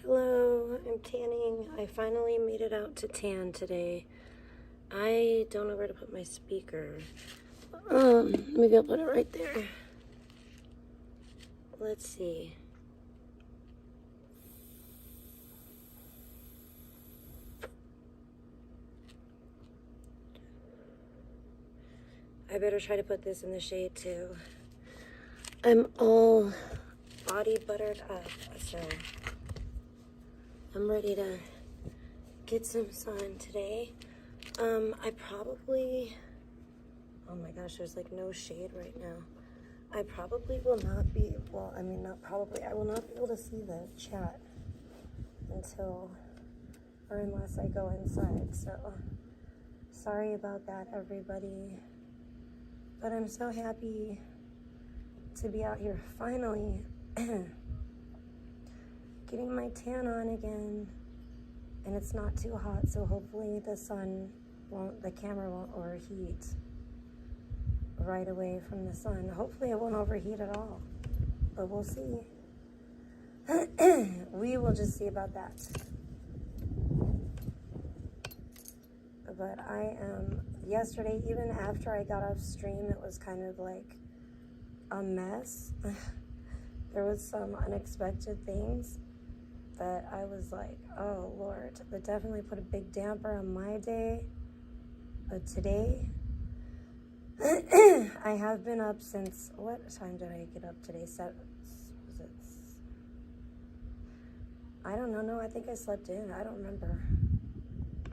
Hello, I'm tanning. I finally made it out to tan today. I don't know where to put my speaker. Maybe I'll put it right there. Let's see. I better try to put this in the shade too. I'm all body buttered up, so I'm ready to get some sun today. I probably, oh my gosh, there's like no shade right now. I probably will not be, well, I mean, not probably, I will not be able to see the chat until, or unless I go inside, so sorry about that, everybody. But I'm so happy to be out here finally getting my tan on again, and it's not too hot, so hopefully the camera won't overheat right away from the sun. Hopefully it won't overheat at all, but we'll see. We will just see about that. But yesterday, even after I got off stream, it was kind of like a mess. There was some unexpected things that I was like, oh Lord, that definitely put a big damper on my day. But today, I have been up since, what time did I get up today? I don't know, no, I think I slept in, I don't remember.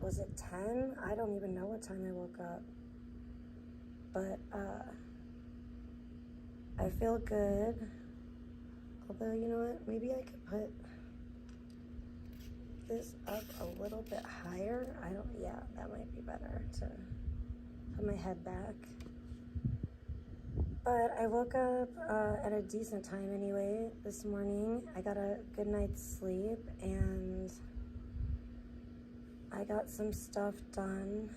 Was it 10? I don't even know what time I woke up. But, I feel good. Although, you know what, maybe I could put this up a little bit higher. Yeah, that might be better to put my head back. But I woke up at a decent time anyway this morning. I got a good night's sleep and I got some stuff done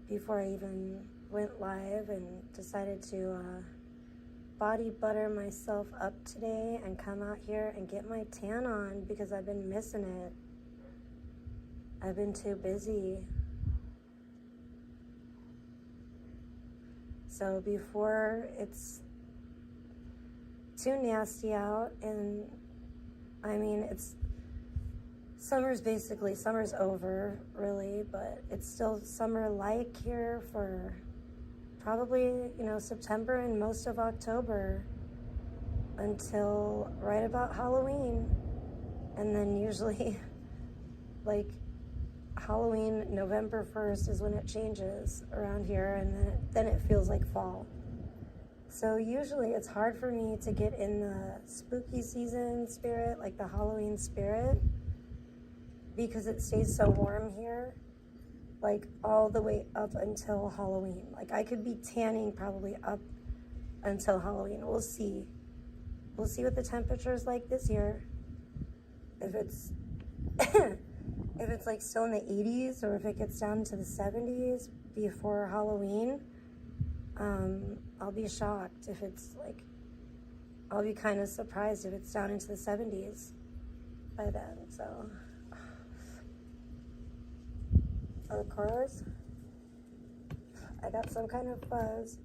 before I even went live and decided to body butter myself up today and come out here and get my tan on because I've been missing it. I've been too busy. So before it's too nasty out, and I mean, summer's over, really, but it's still summer-like here for probably, September and most of October until right about Halloween. And then usually, like, Halloween, November 1st is when it changes around here, and then it feels like fall. So usually it's hard for me to get in the spooky season spirit, like the Halloween spirit, because it stays so warm here, like all the way up until Halloween. Like I could be tanning probably up until Halloween. We'll see. We'll see what the temperature is like this year. If it's if it's like still in the 80s or if it gets down to the 70s before Halloween, I'll be shocked if it's like, I'll be kind of surprised if it's down into the 70s by then, so. Of course, I got some kind of fuzz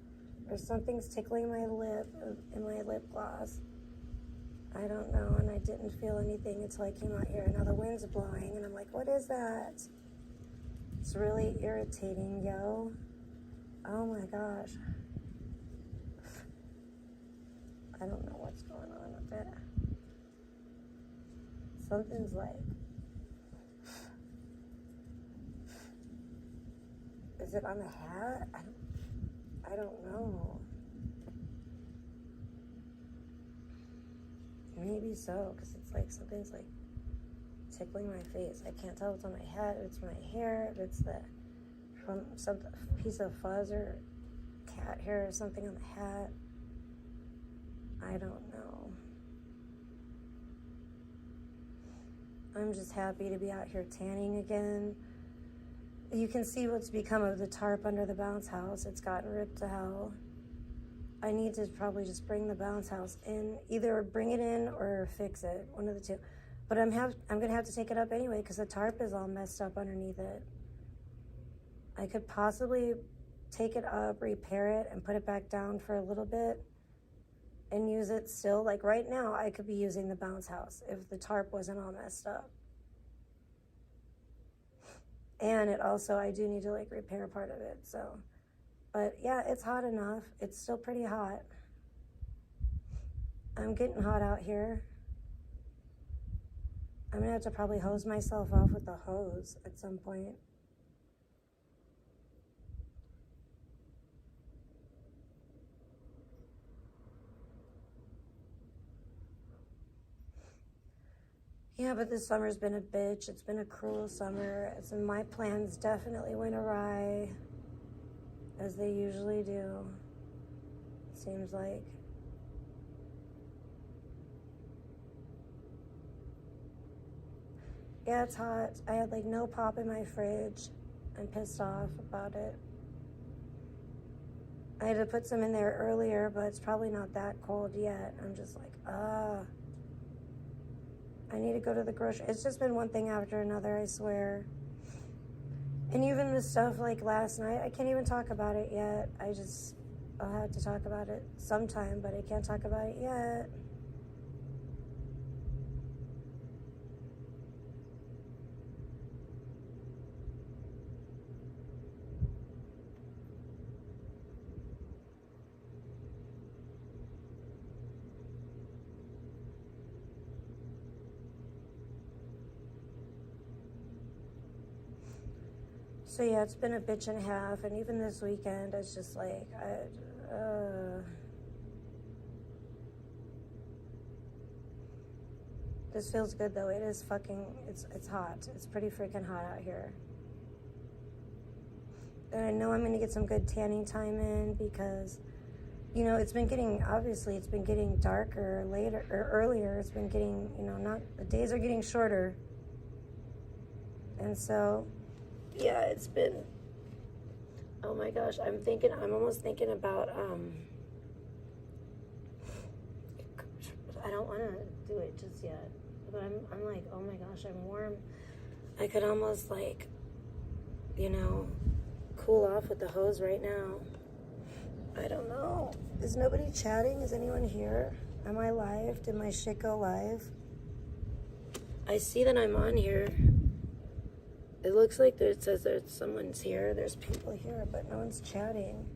or something's tickling my lip in my lip gloss. I don't know, and I didn't feel anything until I came out here. Now the wind's blowing, and I'm like, what is that? It's really irritating, yo. Oh my gosh. I don't know what's going on with it. Something's like, is it on the hat? I don't know. Maybe so, because it's like something's like tickling my face. I can't tell if it's on my head, if it's my hair, if it's from some piece of fuzz or cat hair or something on the hat. I don't know. I'm just happy to be out here tanning again. You can see what's become of the tarp under the bounce house. It's gotten ripped to hell. I need to probably just bring the bounce house in, either bring it in or fix it, one of the two. But I'm gonna have to take it up anyway because the tarp is all messed up underneath it. I could possibly take it up, repair it, and put it back down for a little bit and use it still. Like right now, I could be using the bounce house if the tarp wasn't all messed up. And it also, I do need to like repair part of it, so. But yeah, it's hot enough. It's still pretty hot. I'm getting hot out here. I'm gonna have to probably hose myself off with a hose at some point. Yeah, but this summer's been a bitch. It's been a cruel summer. And my plans definitely went awry, as they usually do, seems like. Yeah, it's hot. I had like no pop in my fridge. I'm pissed off about it. I had to put some in there earlier, but it's probably not that cold yet. I'm just like, I need to go to the grocery. It's just been one thing after another, I swear. And even the stuff like last night, I can't even talk about it yet. I'll have to talk about it sometime, but I can't talk about it yet. So yeah, it's been a bitch and a half, and even this weekend, it's just like, this feels good though. It is it's hot. It's pretty freaking hot out here. And I know I'm gonna get some good tanning time in because, you know, it's been getting darker later, or earlier. It's been getting, the days are getting shorter. And so, yeah, it's been, oh my gosh, I'm almost thinking about, I don't want to do it just yet, but I'm like, oh my gosh, I'm warm. I could almost like, cool off with the hose right now. I don't know. Is nobody chatting? Is anyone here? Am I live? Did my shit go live? I see that I'm on here. It looks like it says there's someone's here. There's people here, but no one's chatting.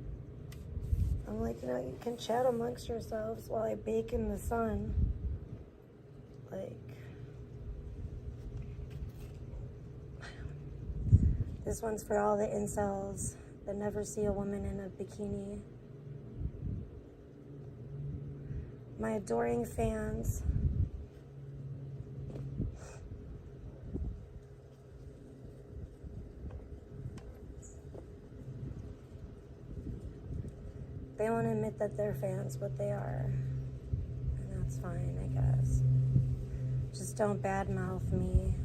I'm like, you can chat amongst yourselves while I bake in the sun. Like, this one's for all the incels that never see a woman in a bikini. My adoring fans. They won't admit that they're fans, but they are. And that's fine, I guess. Just don't badmouth me.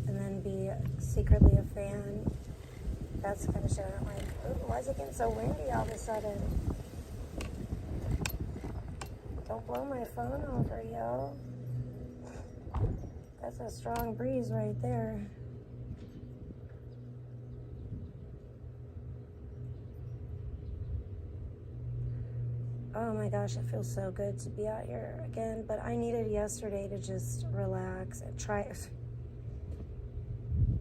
And then be secretly a fan. That's the kind of shit I don't like. Ooh, why is it getting so windy all of a sudden? Don't blow my phone over, yo. That's a strong breeze right there. Oh my gosh, it feels so good to be out here again, but I needed yesterday to just relax and try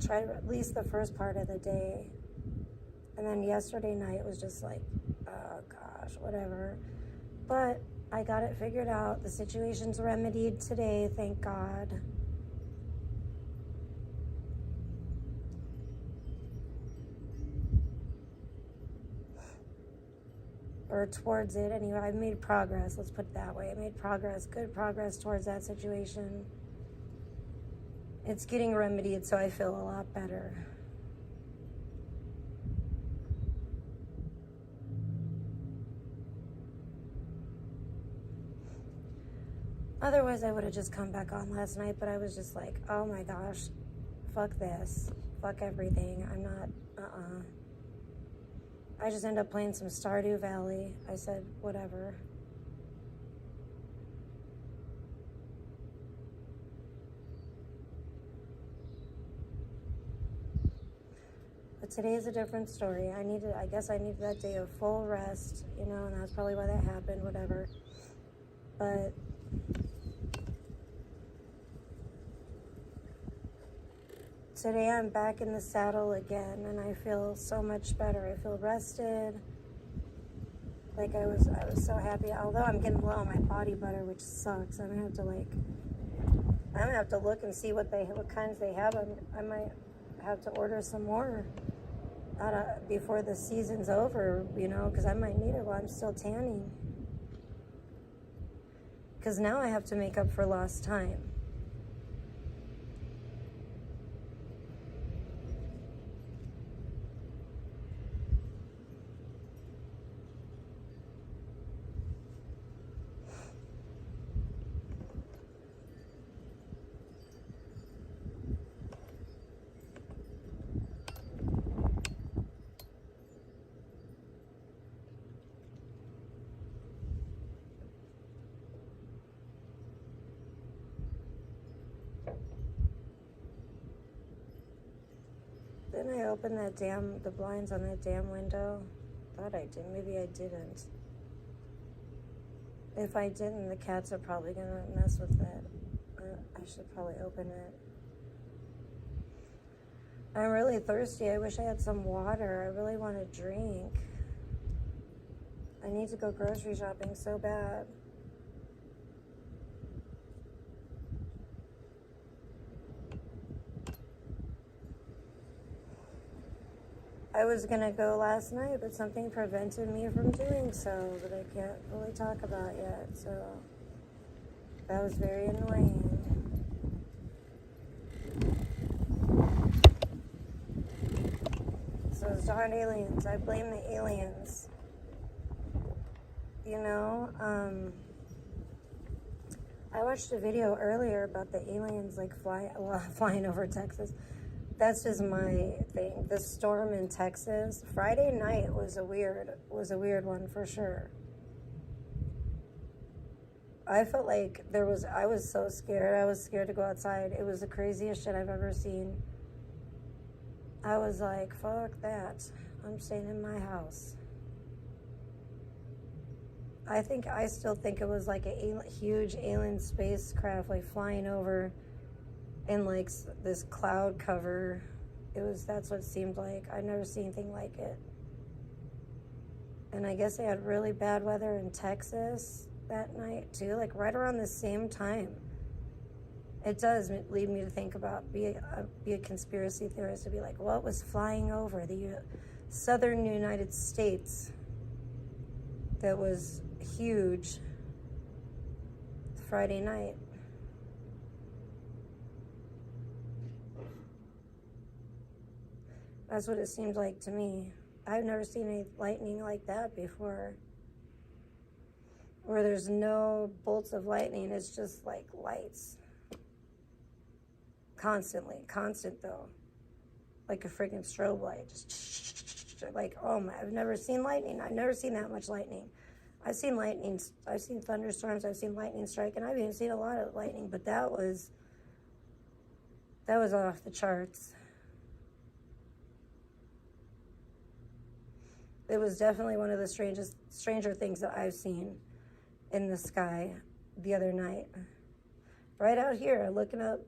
at least the first part of the day. And then yesterday night was just like, oh gosh, whatever. But I got it figured out. The situation's remedied today, thank God. Or towards it, anyway. I've made progress, let's put it that way. I made progress, good progress towards that situation. It's getting remedied, so I feel a lot better. Otherwise, I would have just come back on last night, but I was just like, oh my gosh, fuck this. Fuck everything. I'm not, I just ended up playing some Stardew Valley. I said, whatever. But today is a different story. I guess I needed that day of full rest, you know, and that's probably why that happened, whatever. But today I'm back in the saddle again, and I feel so much better. I feel rested. Like I was so happy. Although I'm getting low on my body butter, which sucks. I'm gonna have to look and see what kinds they have. I might have to order some more before the season's over, you know, because I might need it while I'm still tanning. Because now I have to make up for lost time. Didn't I open the blinds on that damn window? Thought I did. Maybe I didn't. If I didn't, the cats are probably gonna mess with it. I should probably open it. I'm really thirsty. I wish I had some water. I really want to drink. I need to go grocery shopping so bad. I was gonna go last night, but something prevented me from doing so that I can't really talk about yet, so that was very annoying. So those darn aliens, I blame the aliens. You know, I watched a video earlier about the aliens like flying over Texas. That's just my thing. The storm in Texas Friday night was a weird one for sure. I felt like I was so scared. I was scared to go outside. It was the craziest shit I've ever seen. I was like, fuck that. I'm staying in my house. I still think it was like a huge alien spacecraft like flying over in like this cloud cover. That's what it seemed like. I'd never seen anything like it. And I guess they had really bad weather in Texas that night too, like right around the same time. It does lead me to think about be a conspiracy theorist, to be like, what was flying over the southern United States that was huge Friday night? That's what it seemed like to me. I've never seen any lightning like that before, where there's no bolts of lightning. It's just like lights. Constant though. Like a freaking strobe light. Just like, oh my, I've never seen lightning. I've never seen that much lightning. I've seen lightning, I've seen thunderstorms, I've seen lightning strike, and I've even seen a lot of lightning, but that was off the charts. It was definitely one of the stranger things that I've seen in the sky the other night. Right out here, looking up,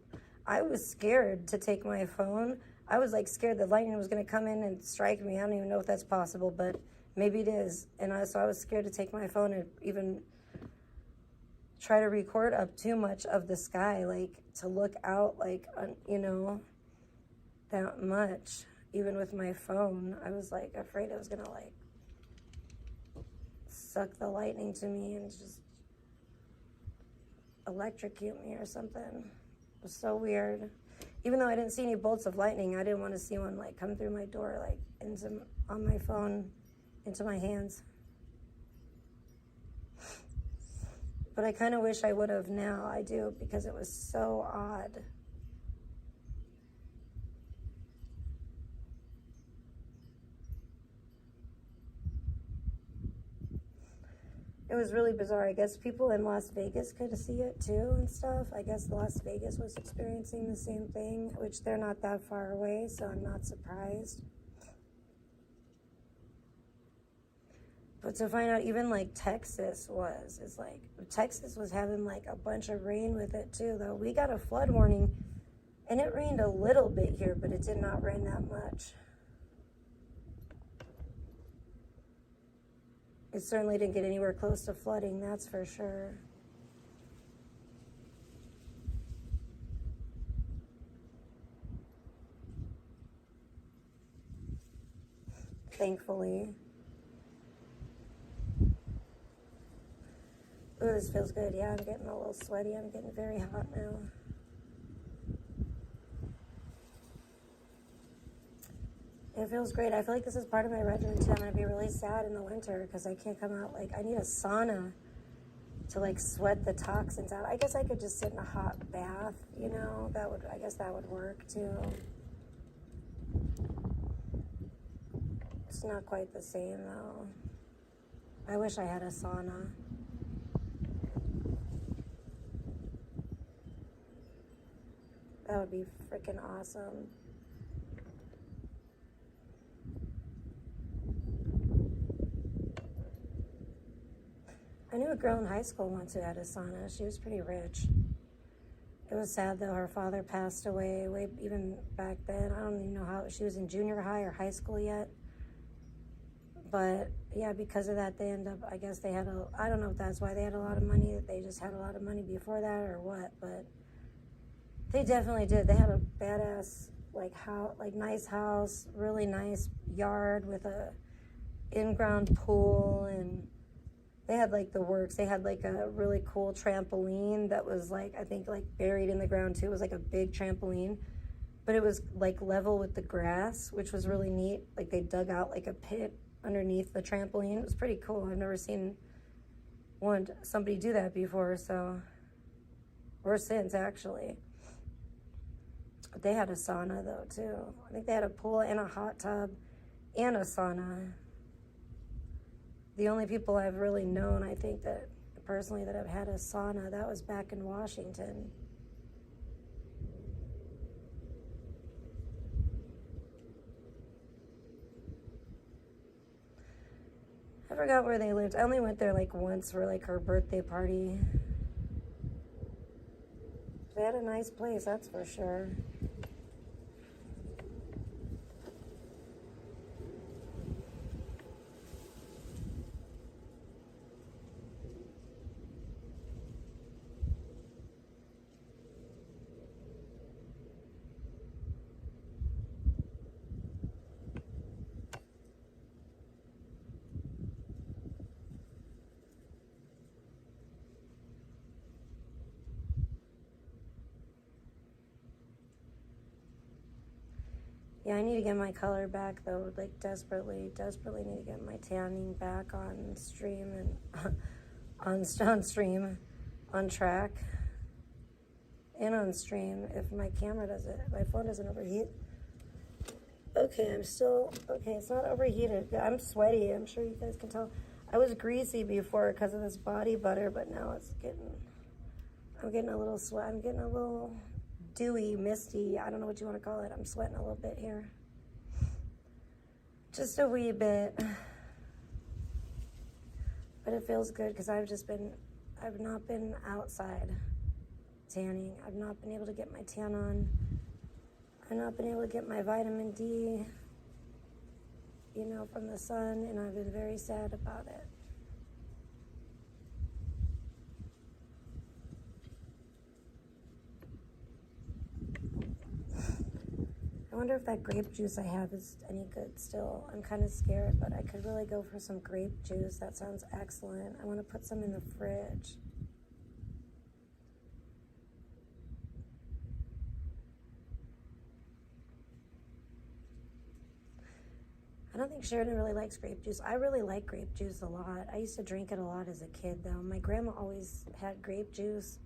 I was scared to take my phone. I was like scared that lightning was going to come in and strike me. I don't even know if that's possible, but maybe it is. And so I was scared to take my phone and even try to record up too much of the sky, like to look out, like, you know, that much. Even with my phone, I was like afraid it was gonna like suck the lightning to me and just electrocute me or something. It was so weird. Even though I didn't see any bolts of lightning, I didn't want to see one like come through my door, like on my phone, into my hands. But I kind of wish I would have now. I do, because it was so odd. It was really bizarre. I guess people in Las Vegas could see it too and stuff. I guess Las Vegas was experiencing the same thing, which they're not that far away, so I'm not surprised. But to find out even like Texas was having like a bunch of rain with it too, though. We got a flood warning and it rained a little bit here, but it did not rain that much. It certainly didn't get anywhere close to flooding, that's for sure. Thankfully. Ooh, this feels good. Yeah, I'm getting a little sweaty. I'm getting very hot now. It feels great. I feel like this is part of my regimen too. I'm going to be really sad in the winter because I can't come out. Like, I need a sauna to like sweat the toxins out. I guess I could just sit in a hot bath, you know? I guess that would work too. It's not quite the same though. I wish I had a sauna. That would be freaking awesome. I knew a girl in high school once who had a sauna. She was pretty rich. It was sad though. Her father passed away way even back then. I don't even know how. She was in junior high or high school yet. But yeah, because of that, they end up, I guess they had I don't know if that's why they had a lot of money. They just had a lot of money before that or what, but they definitely did. They had a badass, nice house, really nice yard with a in-ground pool, and they had like the works. They had like a really cool trampoline that was like, I think like buried in the ground too. It was like a big trampoline, but it was like level with the grass, which was really neat. Like they dug out like a pit underneath the trampoline. It was pretty cool. I've never seen somebody do that before, or since actually. They had a sauna though too. I think they had a pool and a hot tub and a sauna. The only people I've really known, I think that personally that have had a sauna, that was back in Washington. I forgot where they lived. I only went there like once for like her birthday party. They had a nice place, that's for sure. Yeah, I need to get my color back though, like desperately need to get my tanning back on stream and on track and on stream if my phone doesn't overheat. Okay, it's not overheated. I'm sweaty, I'm sure you guys can tell. I was greasy before because of this body butter, but now I'm getting a little sweat, I'm getting a little dewy, misty, I don't know what you want to call it. I'm sweating a little bit here. Just a wee bit. But it feels good because I've not been outside tanning. I've not been able to get my tan on. I've not been able to get my vitamin D, from the sun, and I've been very sad about it. I wonder if that grape juice I have is any good still. I'm kind of scared, but I could really go for some grape juice. That sounds excellent. I want to put some in the fridge. I don't think Sheridan really likes grape juice. I really like grape juice a lot. I used to drink it a lot as a kid, though. My grandma always had grape juice,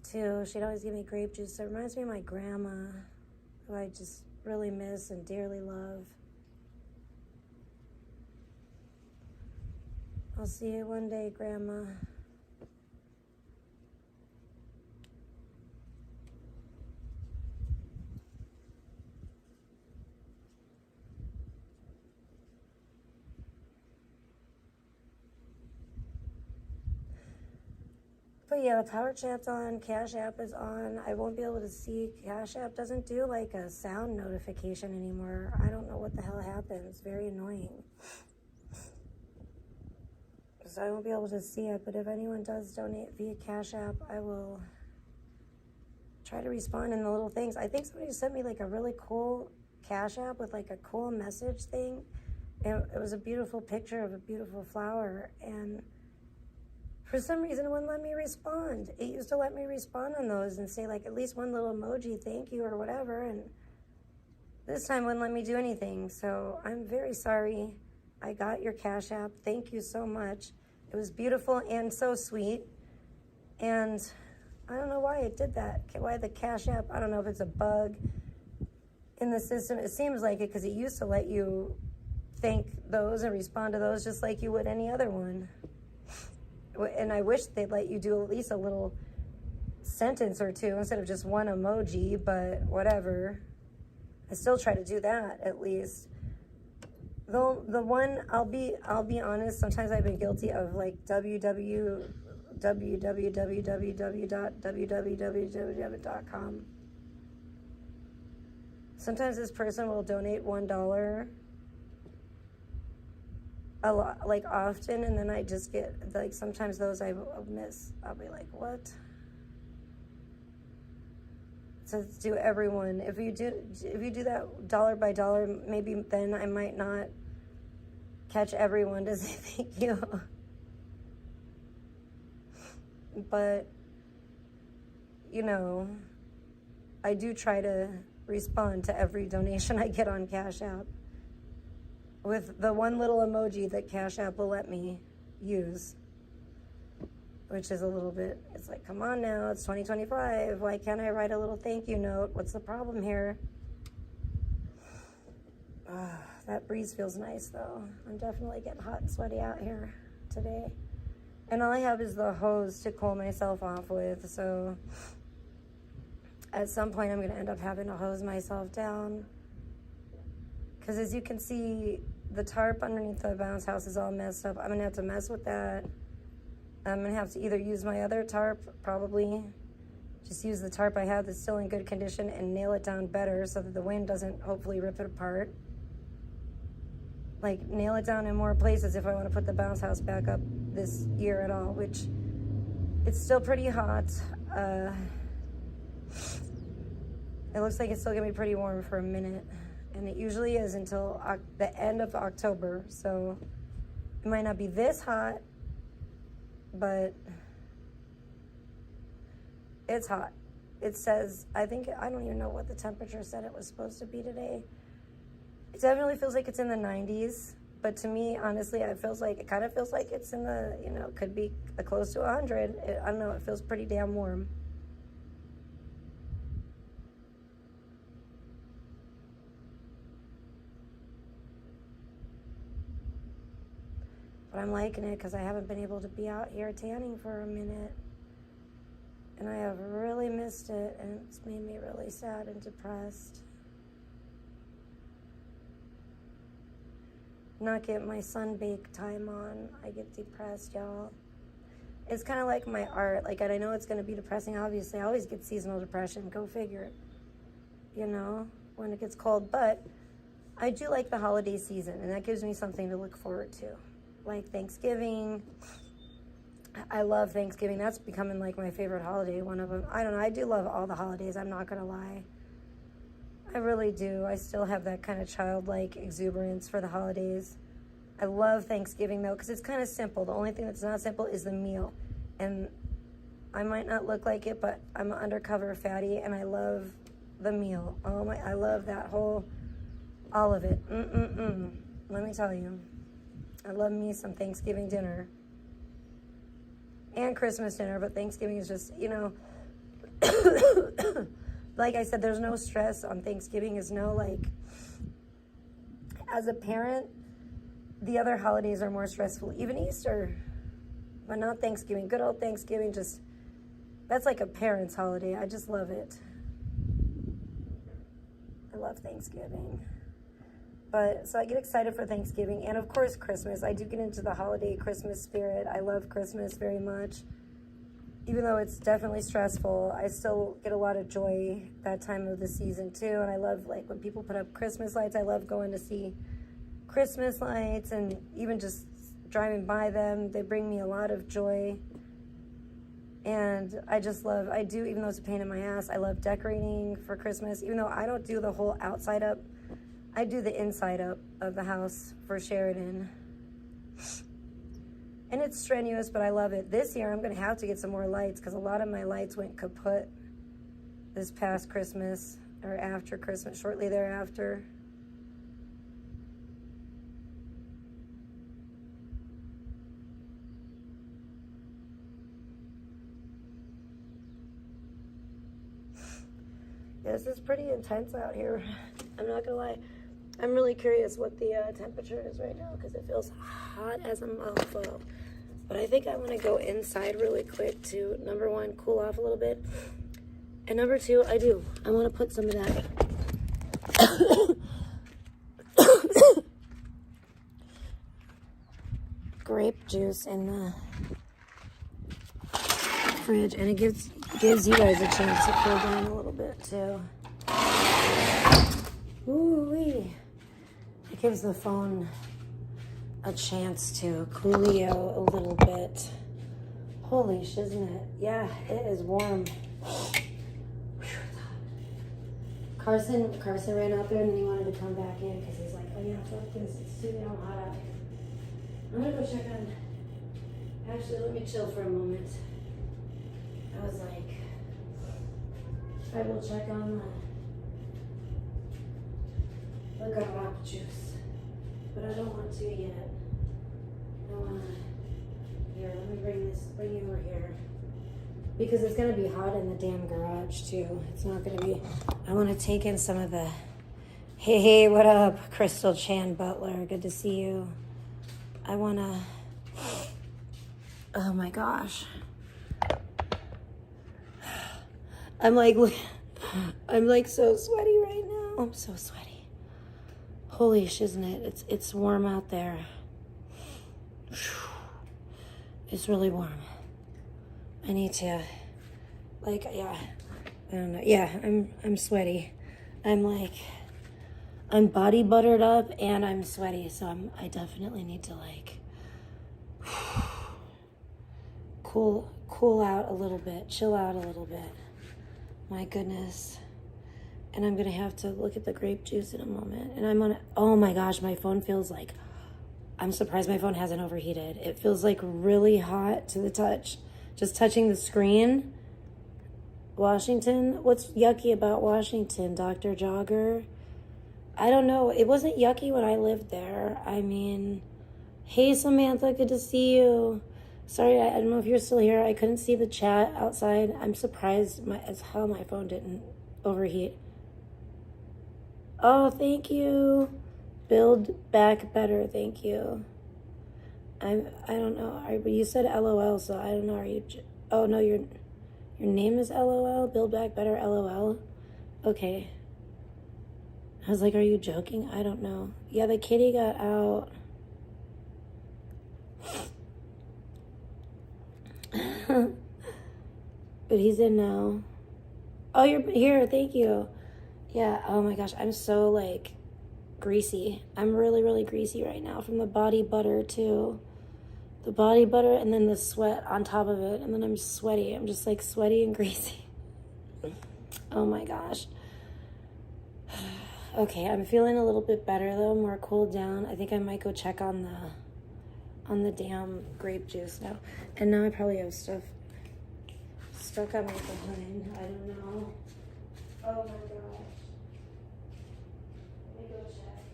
too. She'd always give me grape juice. So it reminds me of my grandma, who I just really miss and dearly love. I'll see you one day, Grandma. But yeah, Power Chat's on, Cash App is on. I won't be able to see, Cash App doesn't do like a sound notification anymore. I don't know what the hell happened. It's very annoying. So I won't be able to see it, but if anyone does donate via Cash App, I will try to respond in the little things. I think somebody sent me like a really cool Cash App with like a cool message thing. And it was a beautiful picture of a beautiful flower, and for some reason, it wouldn't let me respond. It used to let me respond on those and say, like, at least one little emoji, thank you, or whatever. And this time wouldn't let me do anything. So I'm very sorry. I got your Cash App. Thank you so much. It was beautiful and so sweet. And I don't know why it did that. Why the Cash App, I don't know if it's a bug in the system. It seems like it because it used to let you thank those and respond to those just like you would any other one. And I wish they'd let you do at least a little sentence or two instead of just one emoji, but whatever. I still try to do that at least. Though the one, I'll be honest, sometimes I've been guilty of like www.com. Sometimes this person will donate $1 a lot, like often, and then I just get like sometimes those I miss. I'll be like, what? So do everyone. If you do that dollar by dollar, maybe then I might not catch everyone to say thank you. But you know, I do try to respond to every donation I get on Cash App with the one little emoji that Cash App will let me use, which is a little bit, it's like, come on now, it's 2025. Why can't I write a little thank you note? What's the problem here? That breeze feels nice, though. I'm definitely getting hot and sweaty out here today. And all I have is the hose to cool myself off with, so at some point I'm going to end up having to hose myself down. Because as you can see, the tarp underneath the bounce house is all messed up. I'm going to have to mess with that. I'm going to have to either use my other tarp, probably just use the tarp I have that's still in good condition and nail it down better so that the wind doesn't hopefully rip it apart. Like, nail it down in more places if I want to put the bounce house back up this year at all, which it's still pretty hot. It looks like it's still going to be pretty warm for a minute. And it usually is until the end of October. So it might not be this hot, but it's hot. It says, I don't even know what the temperature said it was supposed to be today. It definitely feels like it's in the 90s. But to me, honestly, it kind of feels like it's in the, could be close to 100. I don't know, it feels pretty damn warm. But I'm liking it because I haven't been able to be out here tanning for a minute. And I have really missed it, and it's made me really sad and depressed. Not get my sunbake time on, I get depressed, y'all. It's kind of like my art. Like, and I know it's going to be depressing, obviously. I always get seasonal depression, go figure. When it gets cold. But I do like the holiday season, and that gives me something to look forward to. Like Thanksgiving. I love Thanksgiving. That's becoming like my favorite holiday, one of them. I don't know, I do love all the holidays, I'm not gonna lie. I really do. I still have that kind of childlike exuberance for the holidays. I love Thanksgiving though, because it's kind of simple. The only thing that's not simple is the meal. And I might not look like it, but I'm an undercover fatty, and I love the meal. I love that all of it. Let me tell you. I love me some Thanksgiving dinner and Christmas dinner, but Thanksgiving is just, like I said, there's no stress on Thanksgiving. As a parent, the other holidays are more stressful, even Easter, but not Thanksgiving. Good old Thanksgiving, just, that's like a parent's holiday. I just love it. I love Thanksgiving. But, so I get excited for Thanksgiving, and of course Christmas. I do get into the holiday Christmas spirit. I love Christmas very much. Even though it's definitely stressful, I still get a lot of joy that time of the season too. And I love, like, when people put up Christmas lights. I love going to see Christmas lights, and even just driving by them. They bring me a lot of joy. And I just love, I do, even though it's a pain in my ass, I love decorating for Christmas. Even though I don't do the whole outside up, I do the inside up of the house for Sheridan. And it's strenuous, but I love it. This year, I'm going to have to get some more lights, because a lot of my lights went kaput this past Christmas, or after Christmas, shortly thereafter. Yeah, this is pretty intense out here. I'm not going to lie. I'm really curious what the temperature is right now, because it feels hot as a mofo. But I think I want to go inside really quick to, number one, cool off a little bit. And number two, I want to put some of that grape juice in the fridge. And it gives you guys a chance to cool down a little bit too. Ooh-wee. It gives the phone a chance to coolio a little bit. Holy shit, isn't it? Yeah, it is warm. Carson ran out there and then he wanted to come back in because he's like, oh yeah, fuck this, it's too damn hot out here. I'm gonna go check on, actually let me chill for a moment. I was like, I will check on the grape juice, but I don't want to yet. I want to, here, let me bring you over here. Because it's going to be hot in the damn garage too. It's not going to be, I want to take in some of the, hey, what up, Crystal Chan Butler, good to see you. I want to, oh my gosh. I'm like so sweaty right now. I'm so sweaty. Holy shit, isn't it? It's warm out there. It's really warm. I need to, like, yeah, I don't know. Yeah, I'm sweaty. I'm body buttered up and I'm sweaty, so I definitely need to, like, cool out a little bit, chill out a little bit. My goodness. And I'm gonna have to look at the grape juice in a moment. And I'm on, oh my gosh, my phone feels like, I'm surprised my phone hasn't overheated. It feels like really hot to the touch. Just touching the screen. Washington, what's yucky about Washington, Dr. Jogger? I don't know, it wasn't yucky when I lived there. I mean, hey Samantha, good to see you. Sorry, I don't know if you're still here. I couldn't see the chat outside. I'm surprised as how my phone didn't overheat. Oh, thank you. Build back better, thank you. I don't know. You said LOL, so I don't know. Are you? Oh no, your name is LOL. Build back better, LOL. Okay. I was like, are you joking? I don't know. Yeah, the kitty got out. But he's in now. Oh, you're here. Thank you. Yeah. Oh my gosh. I'm so like greasy. I'm really, really greasy right now from the body butter too. The body butter and then the sweat on top of it. And then I'm sweaty. I'm just like sweaty and greasy. Oh my gosh. Okay. I'm feeling a little bit better though. More cooled down. I think I might go check on the damn grape juice now. And now I probably have stuff stuck on my behind. I don't know. Oh my gosh. Let me go check.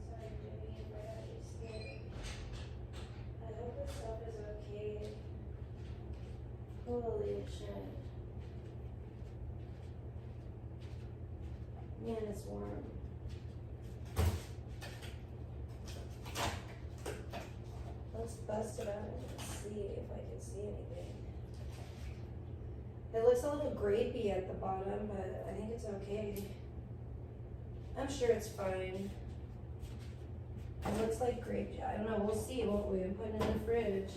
Sorry, Jimmy, if I got you scared. Holy shit. Man, it's warm. Let's bust it out and see if I can see anything. It looks a little grapey at the bottom, but I think it's okay. I'm sure it's fine. It looks like grape. I don't know. We'll see what we put in the fridge.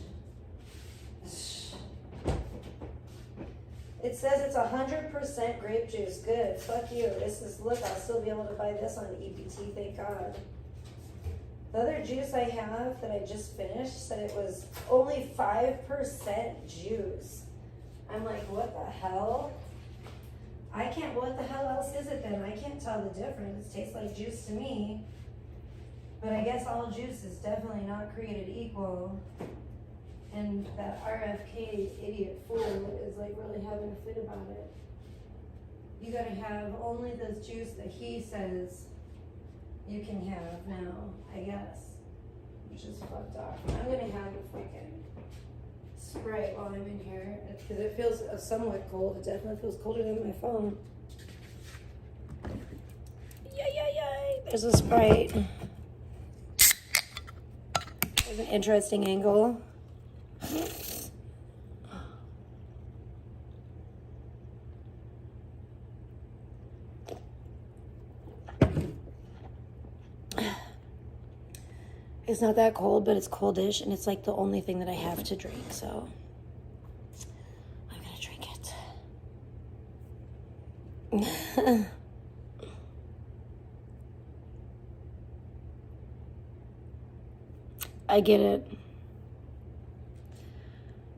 It says it's 100% grape juice. Good. Fuck you. This is, look, I'll still be able to buy this on EPT. Thank God. The other juice I have that I just finished said it was only 5% juice. I'm like, what the hell? I can't, what the hell else is it then? I can't tell the difference. It tastes like juice to me. But I guess all juice is definitely not created equal. And that RFK idiot fool is like really having a fit about it. You gotta have only the juice that he says you can have now, I guess. Which is fucked up. I'm gonna have a freaking Sprite while I'm in here. Because it feels somewhat cold. It definitely feels colder than my phone. Yay. There's a Sprite. There's an interesting angle. It's not that cold, but it's coldish, and it's like the only thing that I have to drink, so I'm gonna drink it. I get it.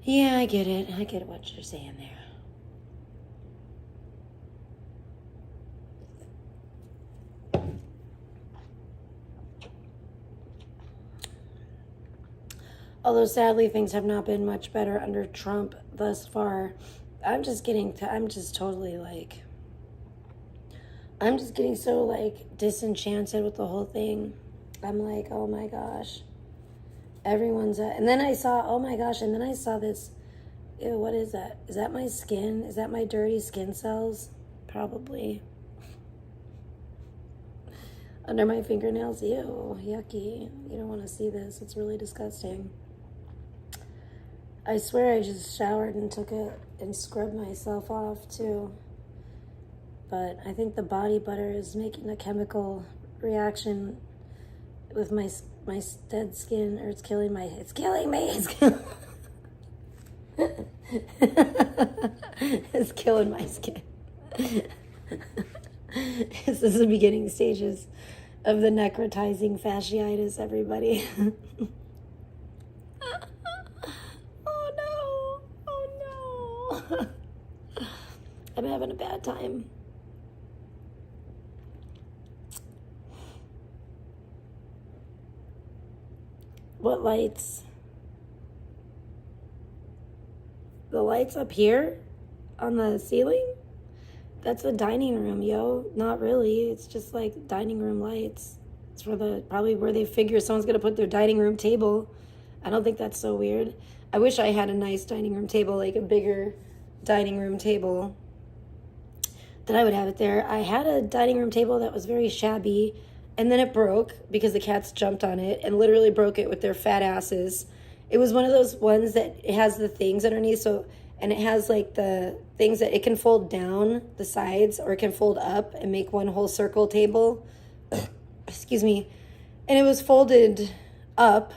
Yeah, I get it. I get what you're saying there. Although sadly things have not been much better under Trump thus far. I'm just getting so like disenchanted with the whole thing. I'm like, oh my gosh. Everyone's and then I saw, oh my gosh, and then I saw this, ew, what is that? Is that my skin? Is that my dirty skin cells? Probably. Under my fingernails, ew, yucky. You don't want to see this. It's really disgusting. I swear I just showered and took it and scrubbed myself off too. But I think the body butter is making a chemical reaction with my dead skin, or it's killing me. It's killing my skin. This is the beginning stages of the necrotizing fasciitis, everybody. Oh no. I'm having a bad time. What lights? The lights up here on the ceiling? That's the dining room, yo. Not really. It's just like dining room lights. It's for probably where they figure someone's gonna put their dining room table. I don't think that's so weird. I wish I had a nice dining room table, like a bigger dining room table, that I would have it there. I had a dining room table that was very shabby, and then it broke because the cats jumped on it and literally broke it with their fat asses. It was one of those ones that it has the things underneath, and it has like the things that it can fold down the sides, or it can fold up and make one whole circle table. Excuse me. And it was folded up,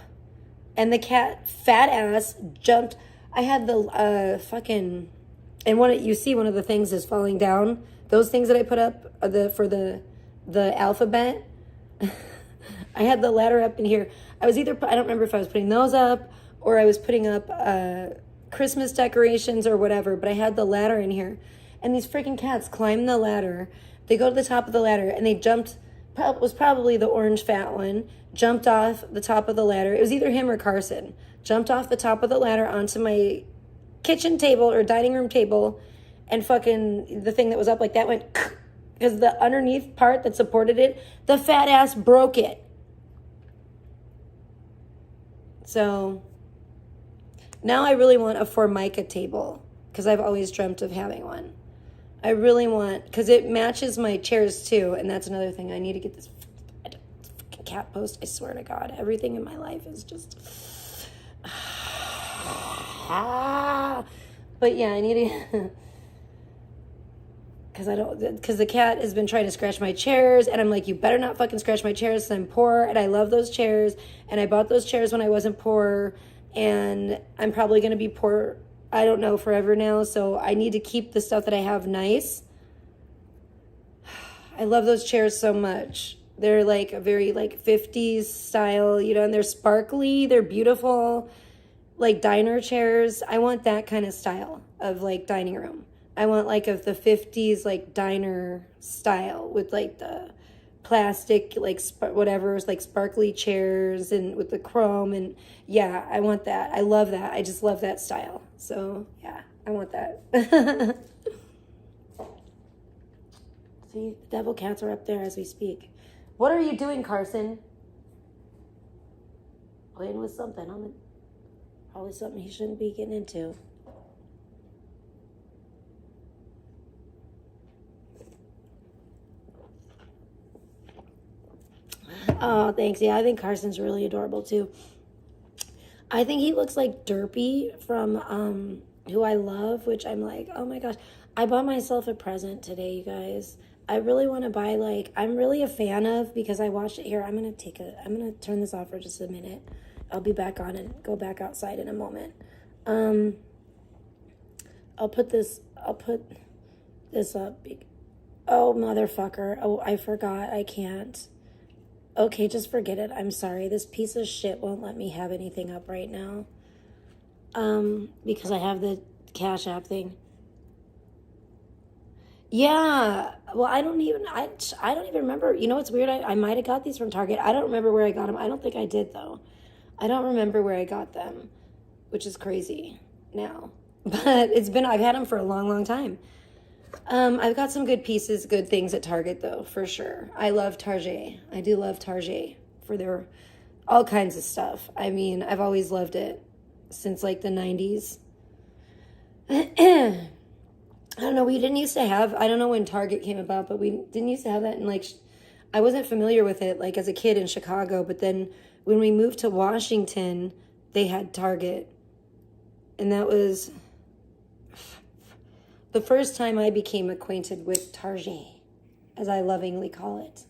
and the cat fat ass jumped. I had the and you see one of the things is falling down. Those things that I put up are for the alphabet. I had the ladder up in here. I don't remember if I was putting those up or I was putting up Christmas decorations or whatever, but I had the ladder in here. And these freaking cats climb the ladder. They go to the top of the ladder and they jumped. It was probably the orange fat one. Jumped off the top of the ladder. It was either him or Carson. Jumped off the top of the ladder onto my kitchen table or dining room table, and fucking the thing that was up like that went, because the underneath part that supported it, the fat ass broke it. So now I really want a Formica table. because I've always dreamt of having one. I really want, because it matches my chairs too, and that's another thing. I need to get this fucking cat post. I swear to God, everything in my life is just... But yeah, I need to... Because the cat has been trying to scratch my chairs, and I'm like, you better not fucking scratch my chairs, because I'm poor, and I love those chairs, and I bought those chairs when I wasn't poor, and I'm probably going to be poor, I don't know, forever now, so I need to keep the stuff that I have nice. I love those chairs so much. They're like a very like 50s style, you know, and they're sparkly, they're beautiful, like diner chairs. I want that kind of style of like dining room. I want like of the 50s like diner style with like the plastic like whatever, like sparkly chairs and with the chrome, and yeah, I want that. I love that. I just love that style. So yeah, I want that. See, the devil cats are up there as we speak. What are you doing, Carson? Playing with something. Probably something he shouldn't be getting into. Oh, thanks. Yeah, I think Carson's really adorable too. I think he looks like Derpy from Who I Love, which I'm like, oh my gosh. I bought myself a present today, you guys. I really want to buy, like, I'm really a fan of, because I watched it here. I'm going to turn this off for just a minute. I'll be back on and go back outside in a moment. I'll put this up. Oh, motherfucker. Oh, I forgot. I can't. Okay, just forget it. I'm sorry. This piece of shit won't let me have anything up right now. Because I have the Cash App thing. Yeah. Well, I don't even remember. You know what's weird? I might have got these from Target. I don't remember where I got them. I don't think I did, though. I don't remember where I got them, which is crazy now. But I've had them for a long, long time. I've got some good pieces, good things at Target, though, for sure. I love Target. I do love Target for their all kinds of stuff. I mean, I've always loved it since, like, the 90s. I don't know, we didn't used to have, I don't know when Target came about, but we didn't used to have that in, like, I wasn't familiar with it, like, as a kid in Chicago, but then when we moved to Washington, they had Target. And that was the first time I became acquainted with Target, as I lovingly call it.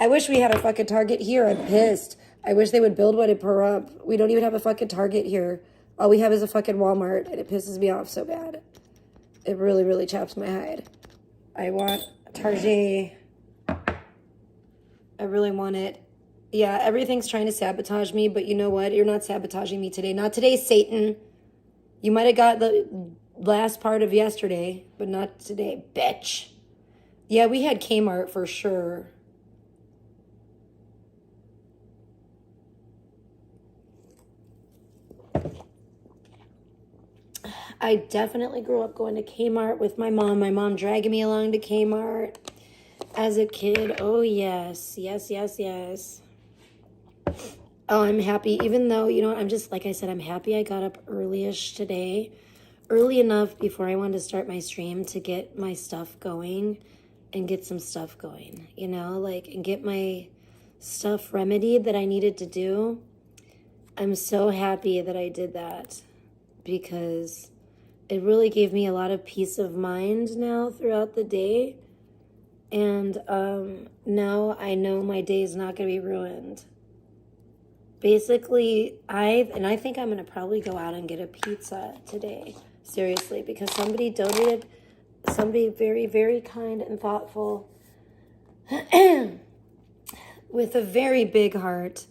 I wish we had a fucking Target here. I'm pissed. I wish they would build one in Pahrump. We don't even have a fucking Target here. All we have is a fucking Walmart, and it pisses me off so bad. It really, really chaps my hide. I want Target. I really want it. Yeah, everything's trying to sabotage me, but you know what? You're not sabotaging me today. Not today, Satan. You might have got the last part of yesterday, but not today, bitch. Yeah, we had Kmart for sure. I definitely grew up going to Kmart with my mom dragging me along to Kmart as a kid. Oh, yes. Yes, yes, yes. Oh, I'm happy. Even though, you know, I'm just, like I said, I'm happy I got up early-ish today. Early enough before I wanted to start my stream to get my stuff going and get some stuff going, you know, like, and get my stuff remedied that I needed to do. I'm so happy that I did that because it really gave me a lot of peace of mind now throughout the day. And now I know my day is not going to be ruined. Basically, I think I'm going to probably go out and get a pizza today. Seriously, because somebody donated, somebody very, very kind and thoughtful with a very big heart,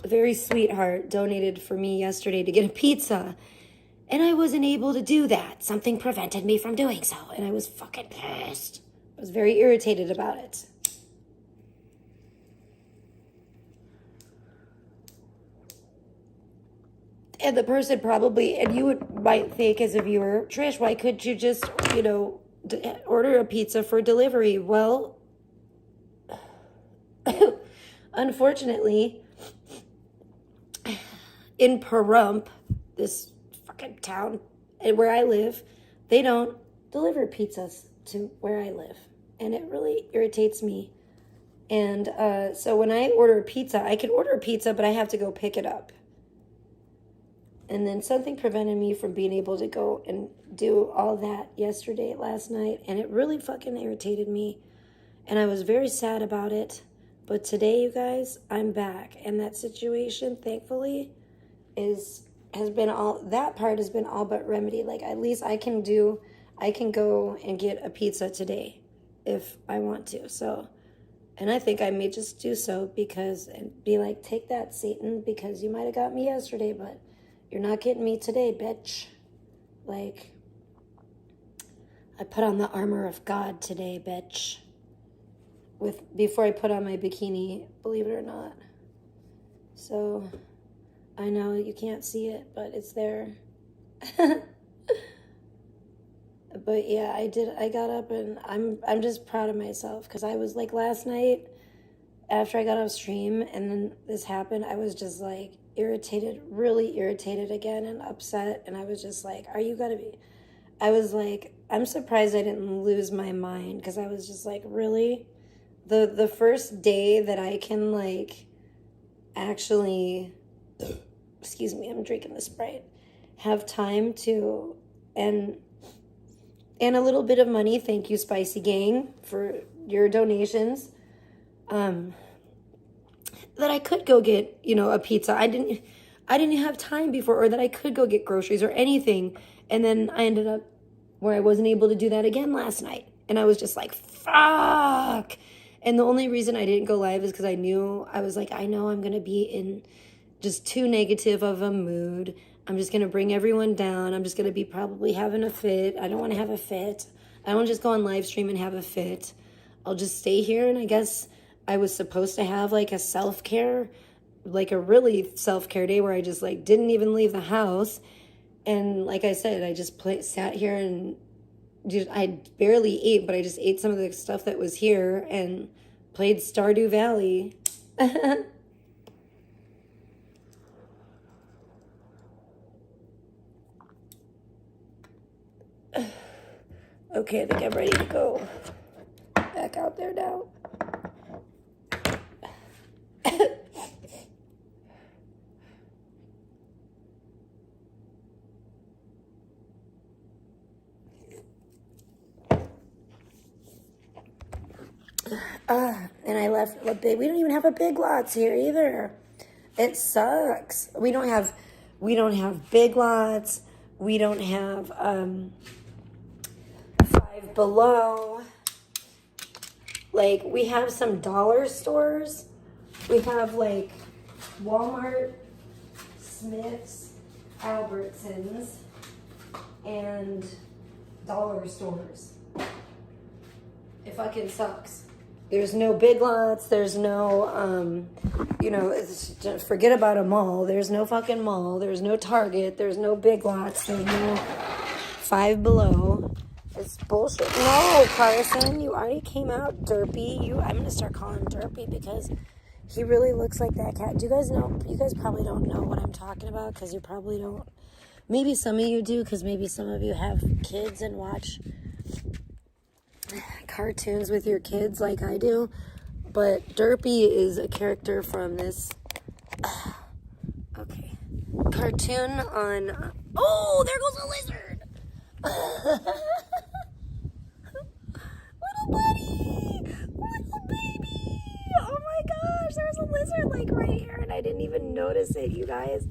a very sweet heart, donated for me yesterday to get a pizza. And I wasn't able to do that. Something prevented me from doing so. And I was fucking pissed. I was very irritated about it. And the person probably, and you might think as a viewer, Trish, why couldn't you just, you know, order a pizza for delivery? Well, Unfortunately, in Pahrump, this fucking town where I live, they don't deliver pizzas to where I live. And it really irritates me. And so when I order a pizza, I can order a pizza, but I have to go pick it up. And then something prevented me from being able to go and do all that last night. And it really fucking irritated me. And I was very sad about it. But today, you guys, I'm back. And that situation, thankfully, that part has been all but remedied. Like, at least I can go and get a pizza today if I want to. So, and I think I may just do so and be like, take that, Satan, because you might have got me yesterday, but you're not getting me today, bitch. Like, I put on the armor of God today, bitch. Before I put on my bikini, believe it or not. So, I know you can't see it, but it's there. But yeah, I got up and I'm just proud of myself because I was like last night after I got off stream and then this happened, I was just like really irritated again and upset, and I was just like, I was like, I'm surprised I didn't lose my mind because I was just like, really? The first day that I can like actually, excuse me, I'm drinking the Sprite, have time to, and a little bit of money, thank you, Spicy Gang, for your donations, that I could go get, a pizza. I didn't have time before, or that I could go get groceries or anything, and then I ended up where I wasn't able to do that again last night, and I was just like, fuck. And the only reason I didn't go live is because I know I'm going to be in just too negative of a mood. I'm just going to bring everyone down. I'm just going to be probably having a fit. I don't want to have a fit. I don't want to just go on live stream and have a fit. I'll just stay here, and I guess I was supposed to have like a self-care, like a really self-care day where I just like didn't even leave the house. And like I said, I just sat here and I barely ate, but I just ate some of the stuff that was here and played Stardew Valley. Okay, I think I'm ready to go back out there now. And I left we don't even have a Big Lots here either. It sucks. We don't have Big Lots. We don't have Five Below. Like, we have some dollar stores. We have like Walmart, Smith's, Albertsons, and dollar stores. It fucking sucks. There's no Big Lots. There's no, forget about a mall. There's no fucking mall. There's no Target. There's no Big Lots. There's no Five Below. It's bullshit. No, Carson, you already came out derpy. I'm going to start calling him derpy because he really looks like that cat. Do you guys know? You guys probably don't know what I'm talking about because you probably don't. Maybe some of you do because maybe some of you have kids and watch cartoons with your kids like I do, but Derpy is a character from this cartoon on there goes a lizard. Little baby, oh my gosh, there's a lizard like right here and I didn't even notice it, you guys.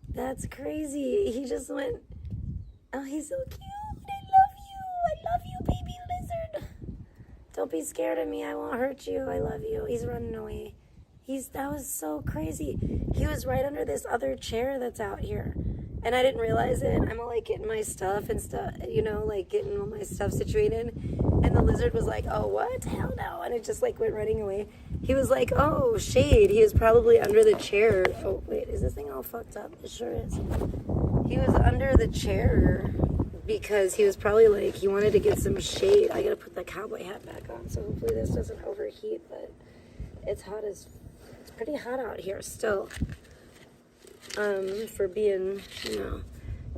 That's crazy. He just went, oh, he's so cute. I love you, baby lizard. Don't be scared of me. I won't hurt you. I love you. He's running away. That was so crazy. He was right under this other chair that's out here. And I didn't realize it. I'm all like getting my stuff and stuff, like getting all my stuff situated. And the lizard was like, oh, what? Hell no. And it just like went running away. He was like, oh, shade. He was probably under the chair. Oh, wait, is this thing all fucked up? It sure is. He was under the chair because he was probably like, he wanted to get some shade. I gotta put the cowboy hat back on, so hopefully this doesn't overheat, but It's pretty hot out here still. For being,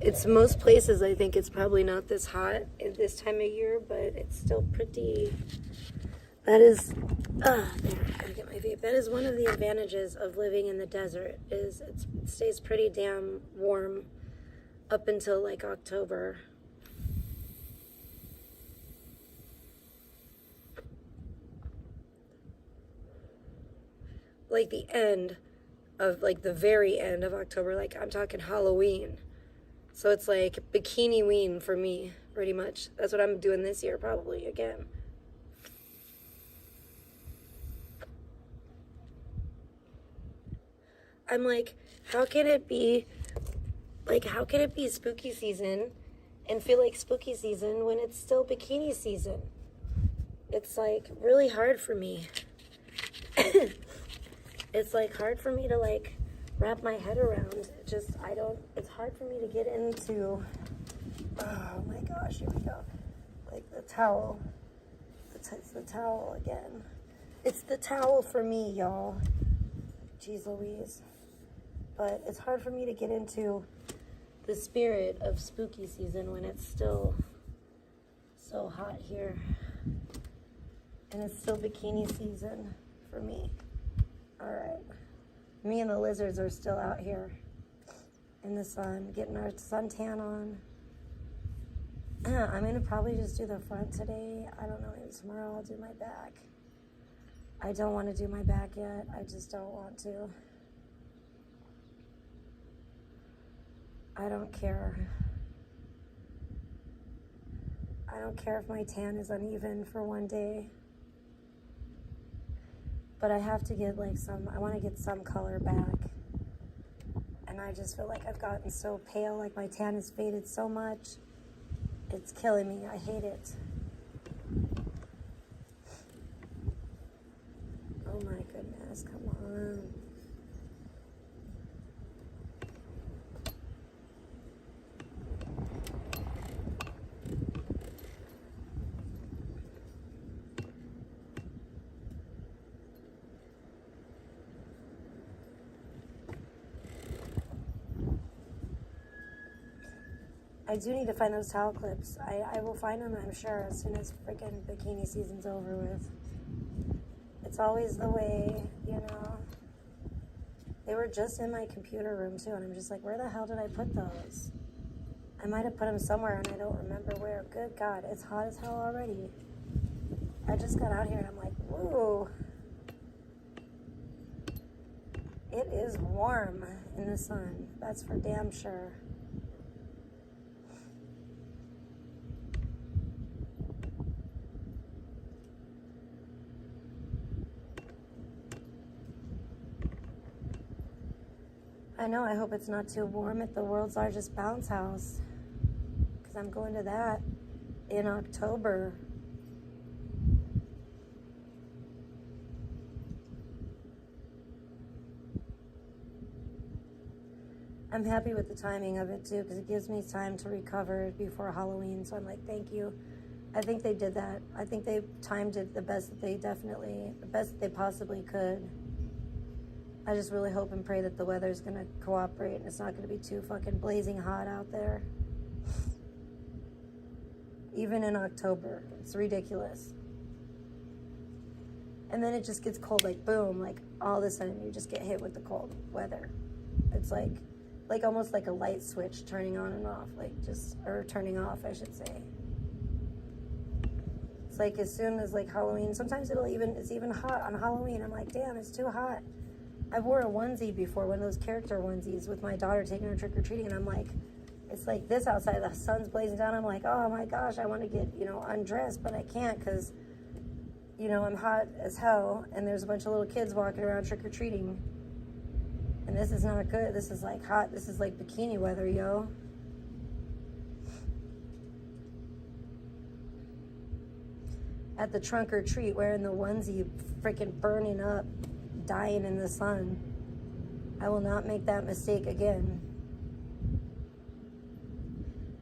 it's most places, I think it's probably not this hot at this time of year, but it's still pretty, there, I gotta get my vape. That is one of the advantages of living in the desert, is it stays pretty damn warm up until like October. Like the end of, like the very end of October, like I'm talking Halloween. So it's like bikini-ween for me, pretty much. That's what I'm doing this year, probably, again. I'm like, how can it be spooky season and feel like spooky season when it's still bikini season? It's like really hard for me. It's like hard for me to like wrap my head around. It's hard for me to get into, oh my gosh, here we go. Like the towel. It's the towel again. It's the towel for me, y'all. Jeez Louise. But it's hard for me to get into the spirit of spooky season when it's still so hot here. And it's still bikini season for me. All right. Me and the lizards are still out here in the sun, getting our suntan on. I'm going to probably just do the front today. I don't know, maybe tomorrow I'll do my back. I don't want to do my back yet. I just don't want to. I don't care. I don't care if my tan is uneven for one day. But I have to get like I want to get some color back. And I just feel like I've gotten so pale, like my tan has faded so much. It's killing me. I hate it. Oh my goodness, come on. I do need to find those towel clips. I will find them, I'm sure, as soon as freaking bikini season's over with. It's always the way, They were just in my computer room, too, and I'm just like, where the hell did I put those? I might have put them somewhere, and I don't remember where. Good God, it's hot as hell already. I just got out here, and I'm like, whoa. It is warm in the sun. That's for damn sure. I know, I hope it's not too warm at the world's largest bounce house, because I'm going to that in October. I'm happy with the timing of it too, because it gives me time to recover before Halloween, so I'm like, thank you. I think they did that. I think they timed it the best that they possibly could. I just really hope and pray that the weather's going to cooperate and it's not going to be too fucking blazing hot out there. Even in October. It's ridiculous. And then it just gets cold, like boom, like all of a sudden you just get hit with the cold weather. It's like almost like a light switch turning on and off, or turning off, I should say. It's like as soon as like Halloween, sometimes it's even hot on Halloween. I'm like, damn, it's too hot. I wore a onesie before, one of those character onesies with my daughter taking her trick-or-treating, and I'm like, it's like this outside, the sun's blazing down. I'm like, oh my gosh, I want to get, undressed, but I can't because, I'm hot as hell, and there's a bunch of little kids walking around trick-or-treating. And this is not good. This is like hot. This is like bikini weather, yo. At the trunk or treat, wearing the onesie, freaking burning up, dying in the sun. I will not make that mistake again.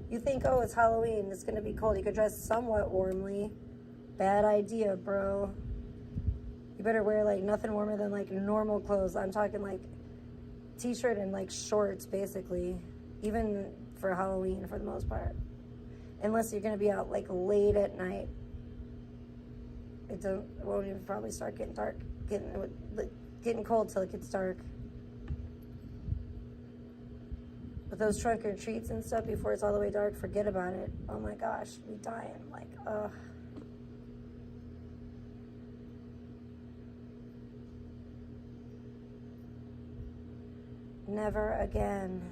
You think, oh, it's Halloween, it's going to be cold. You could dress somewhat warmly. Bad idea, bro. You better wear like nothing warmer than like normal clothes. I'm talking like t-shirt and like shorts, basically, even for Halloween for the most part, unless you're gonna be out like late at night. It won't even probably start getting dark, getting cold till it gets dark. But those trunk or treats and stuff before it's all the way dark, forget about it. Oh my gosh, we dying. Like, ugh. Never again.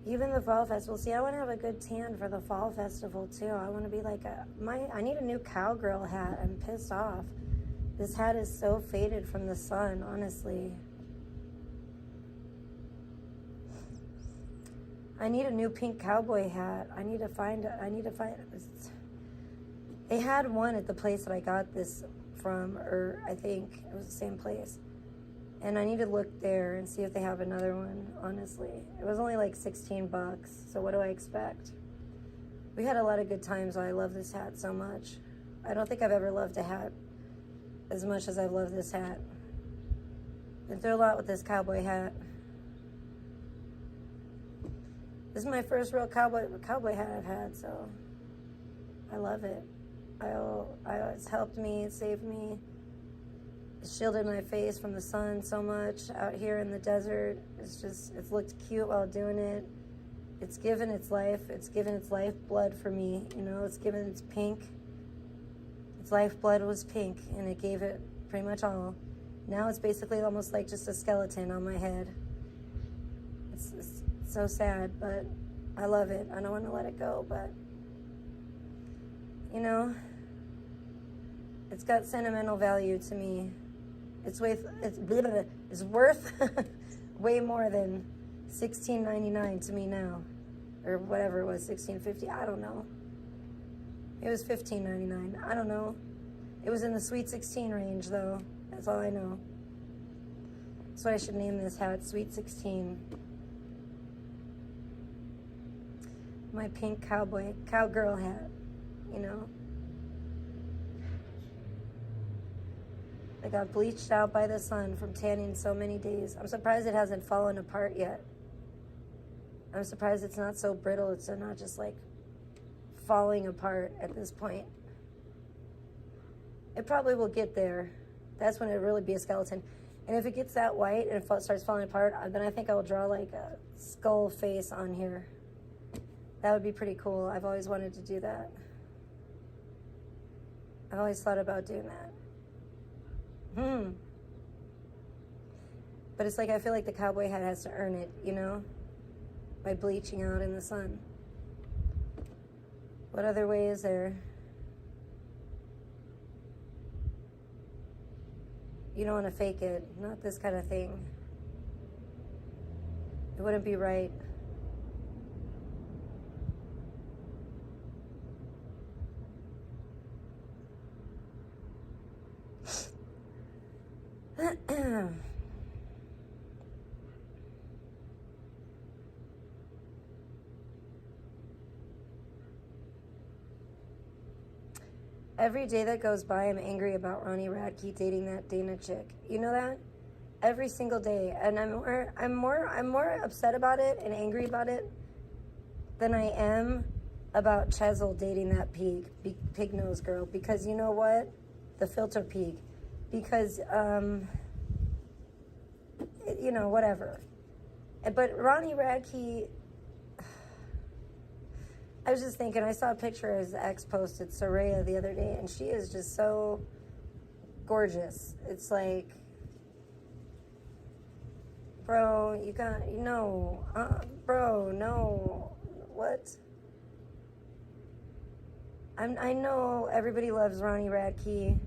Even the fall festival. See, I want to have a good tan for the fall festival too. I want to be like I need a new cowgirl hat. I'm pissed off. This hat is so faded from the sun, honestly. I need a new pink cowboy hat. I need to find. They had one at the place that I got this from, or I think it was the same place. And I need to look there and see if they have another one, honestly. It was only like $16, so what do I expect? We had a lot of good times. I love this hat so much. I don't think I've ever loved a hat as much as I've loved this hat. Been through a lot with this cowboy hat. This is my first real cowboy hat I've had, so I love it. It's helped me, it saved me. It shielded my face from the sun so much out here in the desert. It's looked cute while doing it. It's given its life. It's given its lifeblood for me. You know, it's given its pink. Its lifeblood was pink, and it gave it pretty much all. Now it's basically almost like just a skeleton on my head. It's so sad, but I love it. I don't want to let it go, but, you know, it's got sentimental value to me. It's worth way more than $16.99 to me now, or whatever it was, $16.50. I don't know. It was $15.99. I don't know. It was in the Sweet 16 range, though. That's all I know. That's what I should name this hat, Sweet 16. My pink cowgirl hat, you know. I got bleached out by the sun from tanning so many days. I'm surprised it hasn't fallen apart yet. I'm surprised it's not so brittle. It's not just like falling apart at this point. It probably will get there. That's when it'll really be a skeleton. And if it gets that white and starts falling apart, then I think I will draw like a skull face on here. That would be pretty cool. I've always wanted to do that. I've always thought about doing that. But it's like, I feel like the cowboy hat has to earn it, you know? By bleaching out in the sun. What other way is there? You don't want to fake it. Not this kind of thing. It wouldn't be right. Every day that goes by, I'm angry about Ronnie Radke dating that Dana chick. You know that? Every single day, and I'm more upset about it and angry about it than I am about Chesil dating that pig nose girl. Because you know what? The filter pig. Because you know, whatever. But Ronnie Radke, I was just thinking, I saw a picture his ex posted, Soraya, the other day, and she is just so gorgeous. It's like, bro, bro, no, what? I know everybody loves Ronnie Radke,